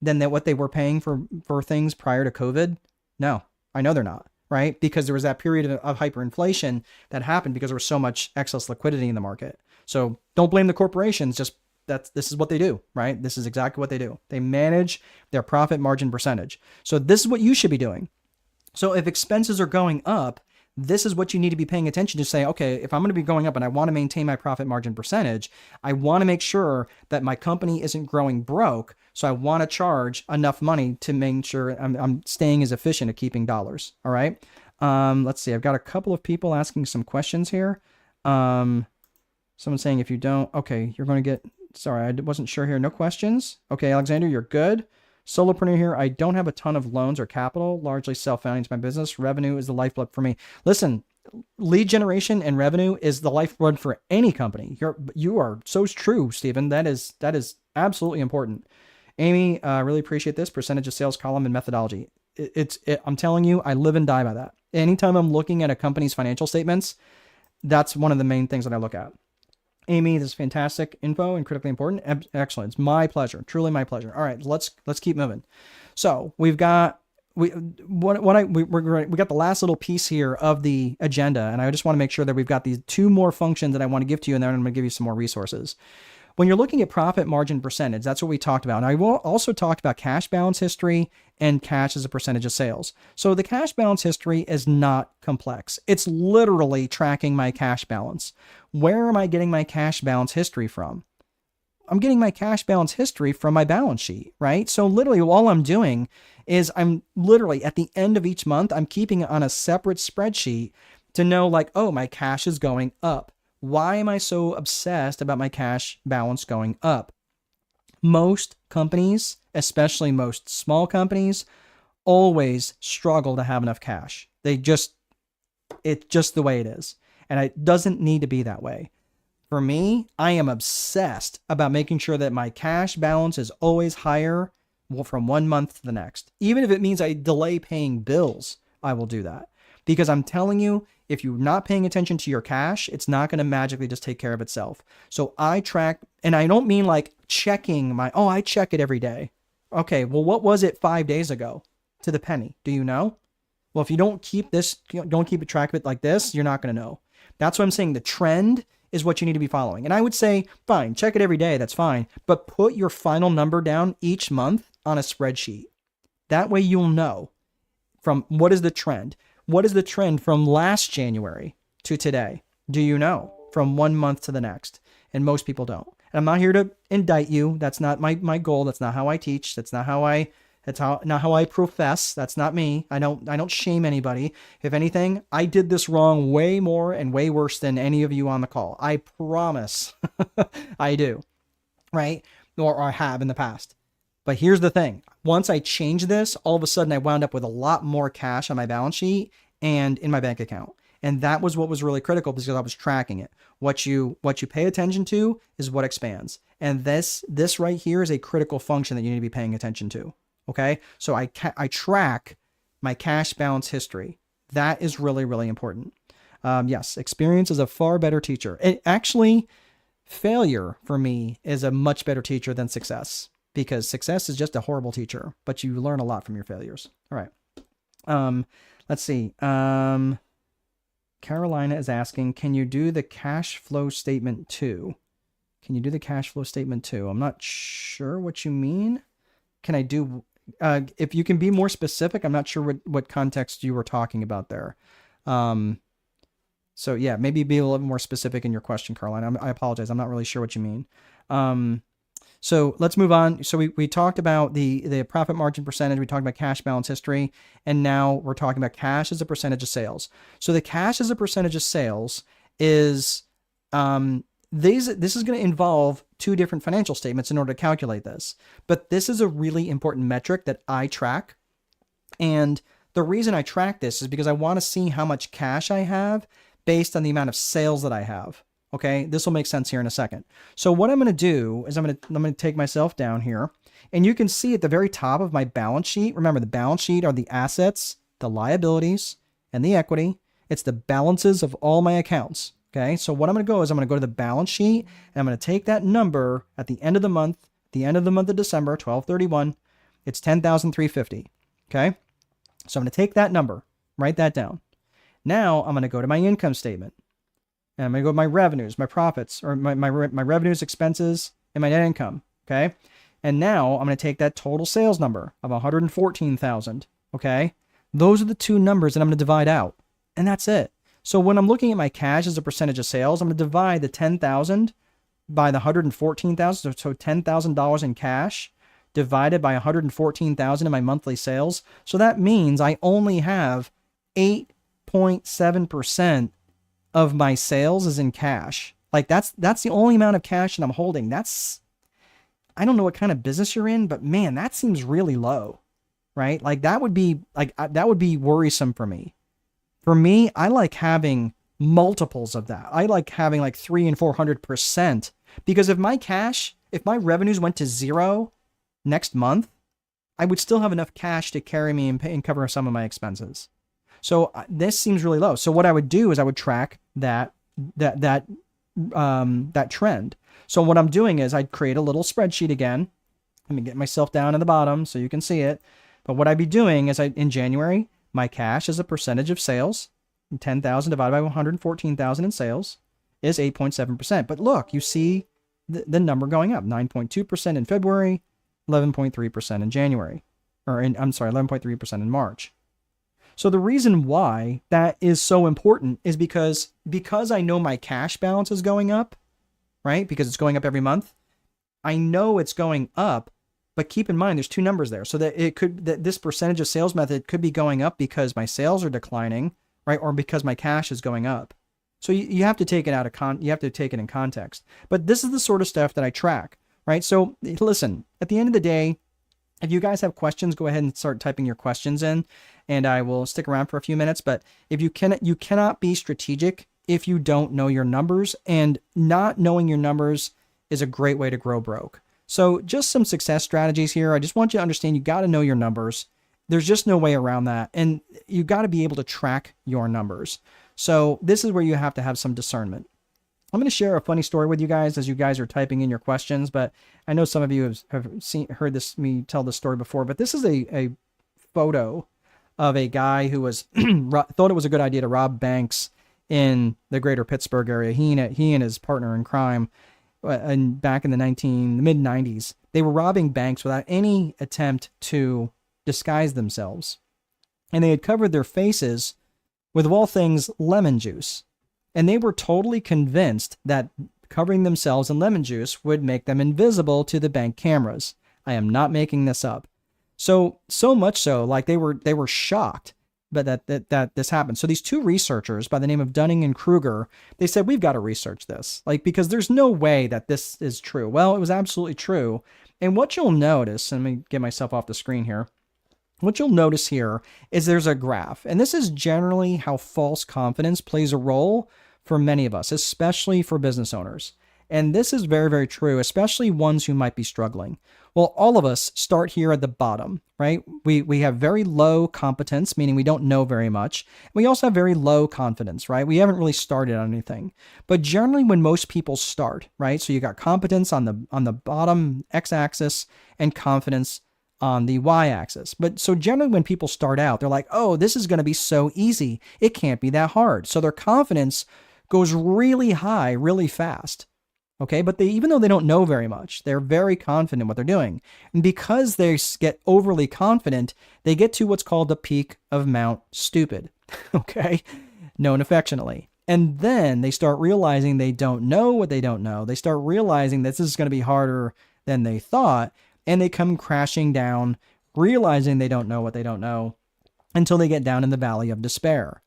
than what they were paying for things prior to COVID? No, I know they're not. Right? Because there was that period of hyperinflation that happened because there was so much excess liquidity in the market. So don't blame the corporations. This is what they do, right? This is exactly what they do. They manage their profit margin percentage. So this is what you should be doing. So if expenses are going up, this is what you need to be paying attention to. Say, okay, if I'm going to be going up and I want to maintain my profit margin percentage, I want to make sure that my company isn't growing broke. So I want to charge enough money to make sure I'm staying as efficient at keeping dollars. All right. Let's see. I've got a couple of people asking some questions here. Someone's saying if you don't, okay, you're going to get, sorry, I wasn't sure here. No questions. Okay, Alexander, you're good. Solopreneur here. I don't have a ton of loans or capital, largely self-funding to my business. Revenue is the lifeblood for me. Listen, lead generation and revenue is the lifeblood for any company. You are so true, Stephen. That is absolutely important. Amy, really appreciate this percentage of sales column and methodology. I'm telling you, I live and die by that. Anytime I'm looking at a company's financial statements, that's one of the main things that I look at. Amy, this is fantastic info and critically important. Excellent. It's my pleasure. Truly my pleasure. All right, let's keep moving. So we've got we got the last little piece here of the agenda, and I just want to make sure that we've got these two more functions that I want to give to you, and then I'm going to give you some more resources. When you're looking at profit margin percentage, that's what we talked about. And I will also talk about cash balance history and cash as a percentage of sales. So the cash balance history is not complex. It's literally tracking my cash balance. Where am I getting my cash balance history from? I'm getting my cash balance history from my balance sheet, right? So literally all I'm doing is I'm literally at the end of each month, I'm keeping it on a separate spreadsheet to know like, oh, my cash is going up. Why am I so obsessed about my cash balance going up? Most companies, especially most small companies, always struggle to have enough cash. It's just the way it is. And it doesn't need to be that way. For me, I am obsessed about making sure that my cash balance is always higher from one month to the next. Even if it means I delay paying bills, I will do that. Because I'm telling you, if you're not paying attention to your cash, it's not going to magically just take care of itself. So I track, and I don't mean like checking I check it every day. Okay, well, what was it 5 days ago to the penny? Do you know? Well, if you don't keep a track of it like this, you're not going to know. That's what I'm saying. The trend is what you need to be following. And I would say, fine, check it every day. That's fine. But put your final number down each month on a spreadsheet. That way you'll know from what is the trend. What is the trend from last January to today? Do you know from one month to the next? And most people don't. And I'm not here to indict you. That's not my goal. That's not how I teach. Not how I profess. That's not me. I don't shame anybody. If anything, I did this wrong way more and way worse than any of you on the call. I promise. I do. Right? Or I have in the past. But here's the thing. Once I changed this, all of a sudden I wound up with a lot more cash on my balance sheet and in my bank account. And that was what was really critical because I was tracking it. What you pay attention to is what expands. And this right here is a critical function that you need to be paying attention to. Okay? So I track my cash balance history. That is really, really important. Yes, experience is a far better teacher. Failure for me is a much better teacher than success, because success is just a horrible teacher, but you learn a lot from your failures. All right. Let's see. Carolina is asking, can you do the cash flow statement too? Can you do the cash flow statement too? I'm not sure what you mean. Can I do, if you can be more specific, I'm not sure what context you were talking about there. So yeah, maybe be a little more specific in your question, Carolina. I apologize. I'm not really sure what you mean. So let's move on. So we talked about the profit margin percentage. We talked about cash balance history. And now we're talking about cash as a percentage of sales. So the cash as a percentage of sales is, this is going to involve two different financial statements in order to calculate this. But this is a really important metric that I track. And the reason I track this is because I want to see how much cash I have based on the amount of sales that I have. Okay, this will make sense here in a second. So what I'm going to do is I'm going to take myself down here, and you can see at the very top of my balance sheet. Remember, the balance sheet are the assets, the liabilities, and the equity. It's the balances of all my accounts. Okay, so what I'm going to go is I'm going to go to the balance sheet, and I'm going to take that number at the end of the month, of December, 12/31. It's 10,350. Okay, so I'm going to take that number, write that down. Now I'm going to go to my income statement. And I'm going to go with my revenues, my profits, or my revenues, expenses, and my net income. Okay. And now I'm going to take that total sales number of 114,000. Okay. Those are the two numbers that I'm going to divide out. And that's it. So when I'm looking at my cash as a percentage of sales, I'm going to divide the 10,000 by the 114,000. So $10,000 in cash divided by 114,000 in my monthly sales. So that means I only have 8.7% of my sales is in cash. Like that's the only amount of cash that I'm holding. I don't know what kind of business you're in, but man, that seems really low, right? Like that would be worrisome for me. For me, I like having multiples of that. I like having like 300 and 400%, because if my revenues went to zero next month, I would still have enough cash to carry me and pay and cover some of my expenses. So this seems really low. So what I would do is I would track that trend. So what I'm doing is I'd create a little spreadsheet again. Let me get myself down at the bottom so you can see it. But what I'd be doing is in January, my cash as a percentage of sales, 10,000 divided by 114,000 in sales, is 8.7%. But look, you see the number going up, 9.2% in February, 11.3% in January, 11.3% in March. So the reason why that is so important is because I know my cash balance is going up, right? Because it's going up every month. I know it's going up, but keep in mind there's two numbers there. So that this percentage of sales method could be going up because my sales are declining, right? Or because my cash is going up. So you have to take it you have to take it in context. But this is the sort of stuff that I track, right? So listen, at the end of the day, if you guys have questions, go ahead and start typing your questions in, and I will stick around for a few minutes. But if you cannot be strategic if you don't know your numbers, and not knowing your numbers is a great way to grow broke. So just some success strategies here. I just want you to understand you got to know your numbers. There's just no way around that. And you got to be able to track your numbers. So this is where you have to have some discernment. I'm going to share a funny story with you guys as you guys are typing in your questions, but I know some of you have heard me tell this story before, but this is a photo of a guy who thought it was a good idea to rob banks in the greater Pittsburgh area. He and his partner in crime, and back in the mid-90s, they were robbing banks without any attempt to disguise themselves. And they had covered their faces with, of all things, lemon juice. And they were totally convinced that covering themselves in lemon juice would make them invisible to the bank cameras. I am not making this up. So much so, like they were shocked but that this happened. So these two researchers by the name of Dunning and Kruger, they said, we've got to research this, like, because there's no way that this is true. Well, it was absolutely true. And what you'll notice, and let me get myself off the screen here. What you'll notice here is there's a graph, and this is generally how false confidence plays a role for many of us, especially for business owners. And this is very, very true, especially ones who might be struggling. Well, all of us start here at the bottom, right? We have very low competence, meaning we don't know very much. We also have very low confidence, right? We haven't really started on anything. But generally when most people start, right? So you got competence on the bottom x-axis and confidence on the y-axis. But so generally when people start out, they're like, oh, this is going to be so easy. It can't be that hard. So their confidence goes really high, really fast. Okay, but even though they don't know very much, they're very confident in what they're doing. And because they get overly confident, they get to what's called the peak of Mount Stupid, okay, known affectionately. And then they start realizing they don't know what they don't know. They start realizing that this is going to be harder than they thought, and they come crashing down, realizing they don't know what they don't know, until they get down in the valley of despair,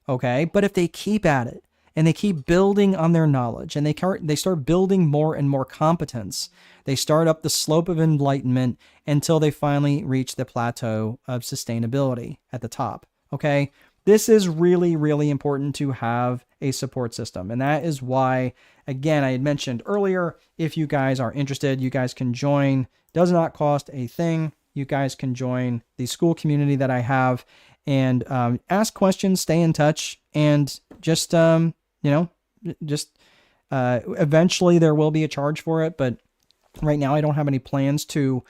okay? But if they keep at it, and they keep building on their knowledge, and they start building more and more competence. They start up the slope of enlightenment until they finally reach the plateau of sustainability at the top. Okay, this is really, really important to have a support system, and that is why, again, I had mentioned earlier, if you guys are interested, you guys can join. Does not cost a thing. You guys can join the school community that I have, and ask questions, stay in touch, and just eventually there will be a charge for it, but right now I don't have any plans to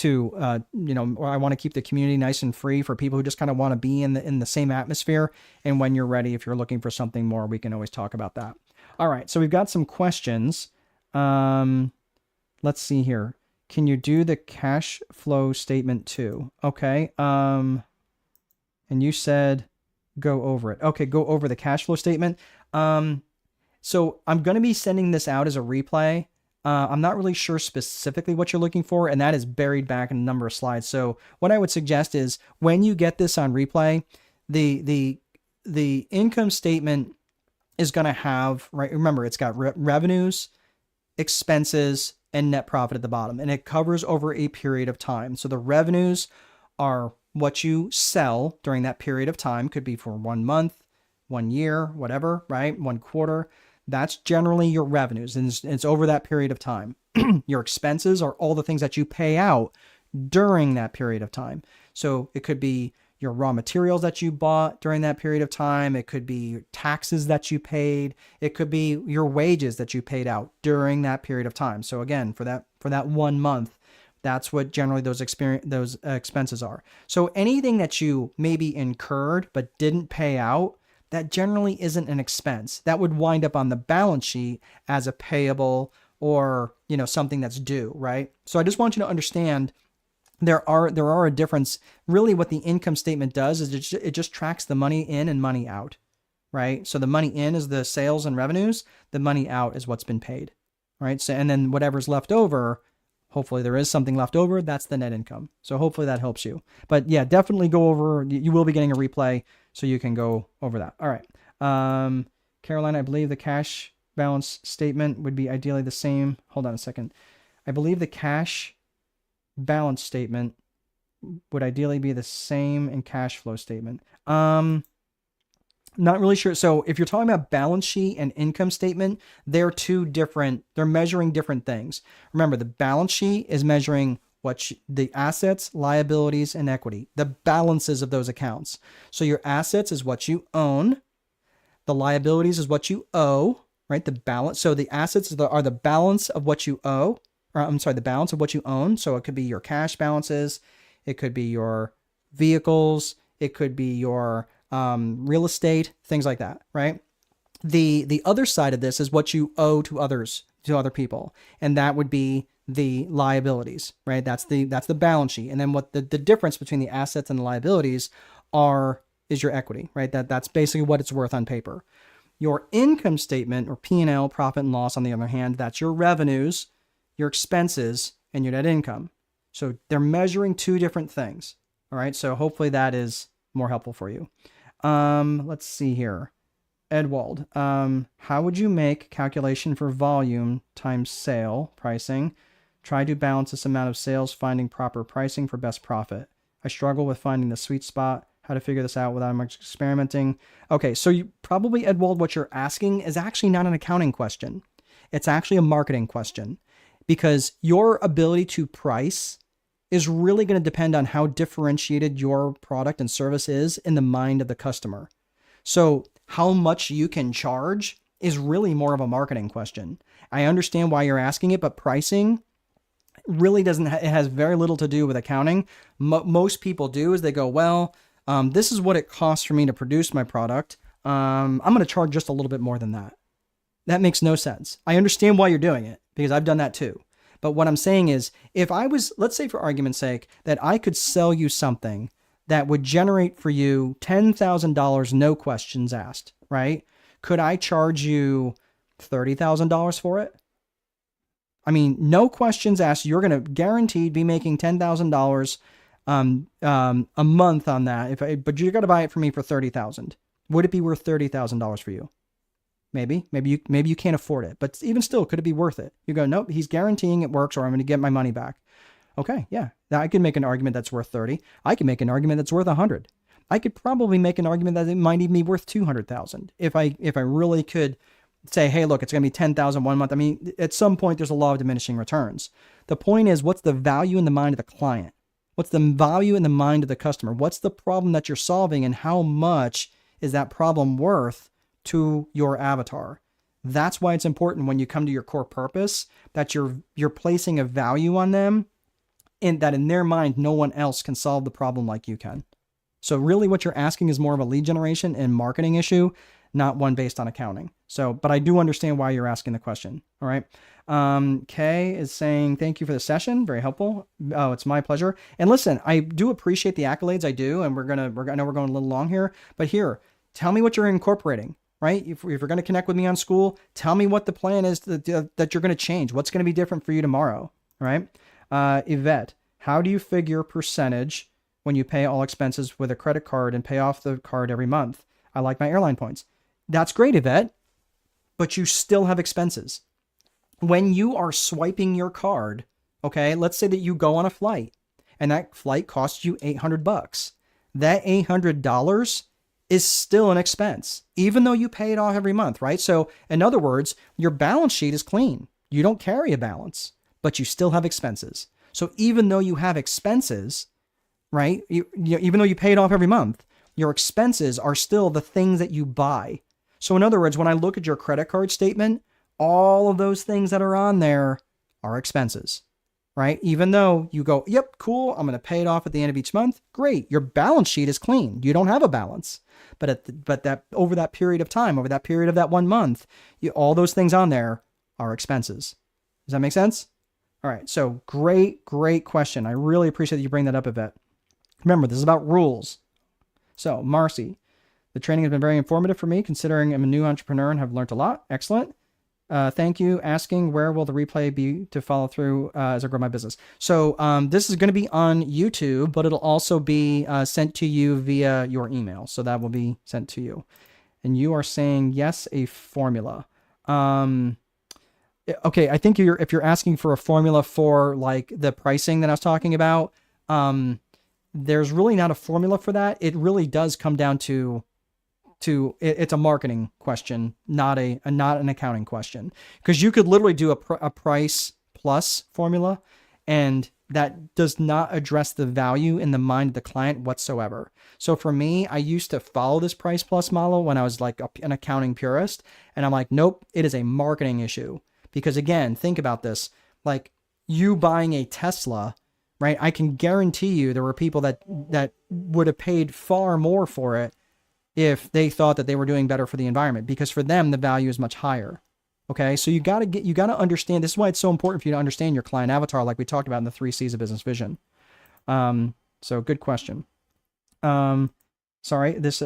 I want to keep the community nice and free for people who just kind of want to be in the same atmosphere. And when you're ready, if you're looking for something more, we can always talk about that. All right. So we've got some questions. Let's see here. Can you do the cash flow statement too? Okay. And you said go over it. Okay. Go over the cash flow statement. So I'm going to be sending this out as a replay. I'm not really sure specifically what you're looking for, and that is buried back in a number of slides. So what I would suggest is when you get this on replay, the income statement is going to have, right? Remember, it's got revenues, expenses, and net profit at the bottom, and it covers over a period of time. So the revenues are what you sell during that period of time. Could be for 1 month, 1 year, whatever, right? 1 quarter. That's generally your revenues, and it's over that period of time. Your expenses are all the things that you pay out during that period of time. So it could be your raw materials that you bought during that period of time. It could be taxes that you paid. It could be your wages that you paid out during that period of time. So again, for that 1 month, that's what generally those expenses are. So anything that you maybe incurred but didn't pay out, that generally isn't an expense. That would wind up on the balance sheet as a payable or, something that's due, right? So I just want you to understand there are a difference. Really what the income statement does is it just tracks the money in and money out, right? So the money in is the sales and revenues. The money out is what's been paid, right? So, and then whatever's left over, hopefully there is something left over, that's the net income. So hopefully that helps you. But yeah, definitely go over, you will be getting a replay so you can go over that. All right. Caroline, I believe the cash balance statement would be ideally the same. Hold on a second. I believe the cash balance statement would ideally be the same in cash flow statement. Not really sure. So if you're talking about balance sheet and income statement, they're measuring different things. Remember, the balance sheet is measuring the assets, liabilities, and equity, the balances of those accounts. So your assets is what you own. The liabilities is what you owe, right? The balance. So the assets are the balance of what you owe, the balance of what you own. So it could be your cash balances. It could be your vehicles. It could be your real estate, things like that, right? The other side of this is what you owe to other people. And that would be the liabilities, right? That's the balance sheet. And then what the difference between the assets and the liabilities is your equity, right? That's basically what it's worth on paper. Your income statement, or P&L, profit and loss, on the other hand, that's your revenues, your expenses, and your net income. So they're measuring two different things. All right. So hopefully that is more helpful for you. Let's see here. Edwald, how would you make calculation for volume times sale pricing? Try to balance this amount of sales, finding proper pricing for best profit. I struggle with finding the sweet spot, how to figure this out without much experimenting. Okay, so you probably, Edwald, what you're asking is actually not an accounting question. It's actually a marketing question, because your ability to price is really going to depend on how differentiated your product and service is in the mind of the customer. So how much you can charge is really more of a marketing question. I understand why you're asking it, but pricing really doesn't, it has very little to do with accounting. Most people do is they go, well, this is what it costs for me to produce my product. I'm going to charge just a little bit more than that. That makes no sense. I understand why you're doing it, because I've done that too. But what I'm saying is, if I was, let's say for argument's sake, that I could sell you something that would generate for you $10,000, no questions asked, right? Could I charge you $30,000 for it? I mean, no questions asked. You're going to guaranteed be making $10,000 a month on that. But you're going to buy it for me for $30,000. Would it be worth $30,000 for you? Maybe you can't afford it, but even still, could it be worth it? You go, nope, he's guaranteeing it works, or I'm going to get my money back. Okay, yeah, I could make an argument that's worth 30. I could make an argument that's worth 100. I could probably make an argument that it might even be worth 200,000 if I really could say, hey, look, it's going to be 10,000 one month. I mean, at some point, there's a law of diminishing returns. The point is, what's the value in the mind of the client? What's the value in the mind of the customer? What's the problem that you're solving, and how much is that problem worth to your avatar? That's why it's important when you come to your core purpose that you're placing a value on them, and that in their mind, no one else can solve the problem like you can. So really what you're asking is more of a lead generation and marketing issue, not one based on accounting. So, but I do understand why you're asking the question. All right. Kay is saying, thank you for the session. Very helpful. Oh, it's my pleasure. And listen, I do appreciate the accolades. I do. And I know we're going a little long here, but here, tell me what you're incorporating, right? If you're going to connect with me on school, tell me what the plan is that you're going to change. What's going to be different for you tomorrow, right? Yvette, how do you figure percentage when you pay all expenses with a credit card and pay off the card every month? I like my airline points. That's great, Yvette, but you still have expenses. When you are swiping your card, okay, let's say that you go on a flight and that flight costs you $800. That $800 is still an expense, even though you pay it off every month, right? So in other words, your balance sheet is clean. You don't carry a balance, but you still have expenses. So even though you have expenses, right, even though you pay it off every month, your expenses are still the things that you buy. So in other words, when I look at your credit card statement, all of those things that are on there are expenses, right? Even though you go, yep, cool, I'm going to pay it off at the end of each month. Great. Your balance sheet is clean. You don't have a balance. But that over that period of time, over that period of that 1 month, all those things on there are expenses. Does that make sense? All right. So great question. I really appreciate that you bring that up, Yvette. Remember, this is about rules. So Marcy, the training has been very informative for me, considering I'm a new entrepreneur and have learned a lot. Excellent. Thank you. Asking, where will the replay be to follow through as I grow my business? So this is going to be on YouTube, but it'll also be sent to you via your email. So that will be sent to you. And you are saying, yes, a formula. Okay, I think if you're asking for a formula for like the pricing that I was talking about, there's really not a formula for that. It really does come down to it's a marketing question, not an accounting question, because you could literally do a price plus formula, and that does not address the value in the mind of the client whatsoever. So for me, I used to follow this price plus model when I was like an accounting purist, and I'm like, nope, it is a marketing issue. Because again, think about this, like you buying a Tesla, right? I can guarantee you there were people that would have paid far more for it if they thought that they were doing better for the environment, because for them, the value is much higher. Okay. So you got to understand, this is why it's so important for you to understand your client avatar, like we talked about in the 3 C's of business vision. So good question. Sorry, this,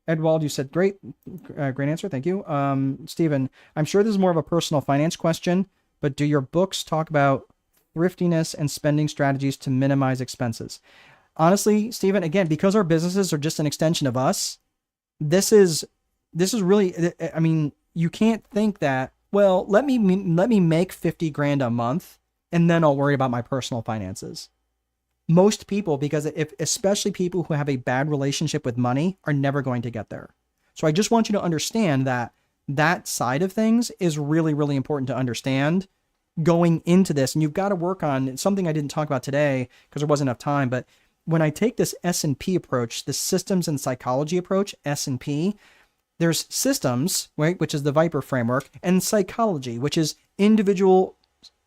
Edwald, you said great, great answer. Thank you. Stephen, I'm sure this is more of a personal finance question, but do your books talk about thriftiness and spending strategies to minimize expenses? Honestly, Stephen, again, because our businesses are just an extension of us, this is really, I mean, you can't think that, well, let me make 50 grand a month and then I'll worry about my personal finances. Most people, because especially people who have a bad relationship with money, are never going to get there. So I just want you to understand that side of things is really, really important to understand going into this. And you've got to work on something I didn't talk about today because there wasn't enough time. But when I take this S&P approach, the systems and psychology approach, S&P, there's systems, right, which is the Viper framework, and psychology, which is individual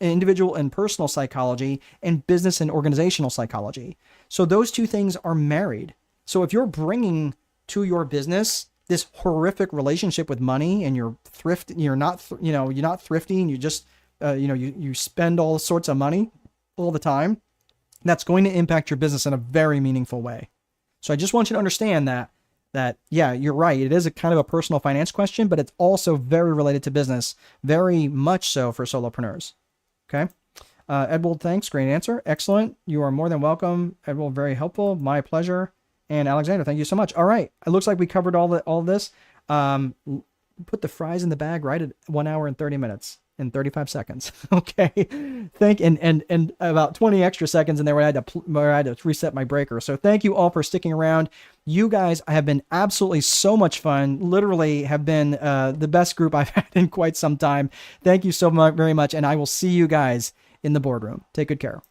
and personal psychology, and business and organizational psychology. So those two things are married. So if you're bringing to your business this horrific relationship with money, and you're not thrifty, and you just, you spend all sorts of money all the time, that's going to impact your business in a very meaningful way. So I just want you to understand that yeah, you're right. It is a kind of a personal finance question, but it's also very related to business, very much so for solopreneurs. Okay. Edward, thanks. Great answer. Excellent. You are more than welcome. Edward, very helpful. My pleasure. And Alexander, thank you so much. All right. It looks like we covered all this. Put the fries in the bag right at 1 hour and 30 minutes and 35 seconds. Okay. And about 20 extra seconds in there where I had to reset my breaker. So thank you all for sticking around. You guys have been absolutely so much fun. Literally have been the best group I've had in quite some time. Thank you so much, very much. And I will see you guys in the boardroom. Take good care.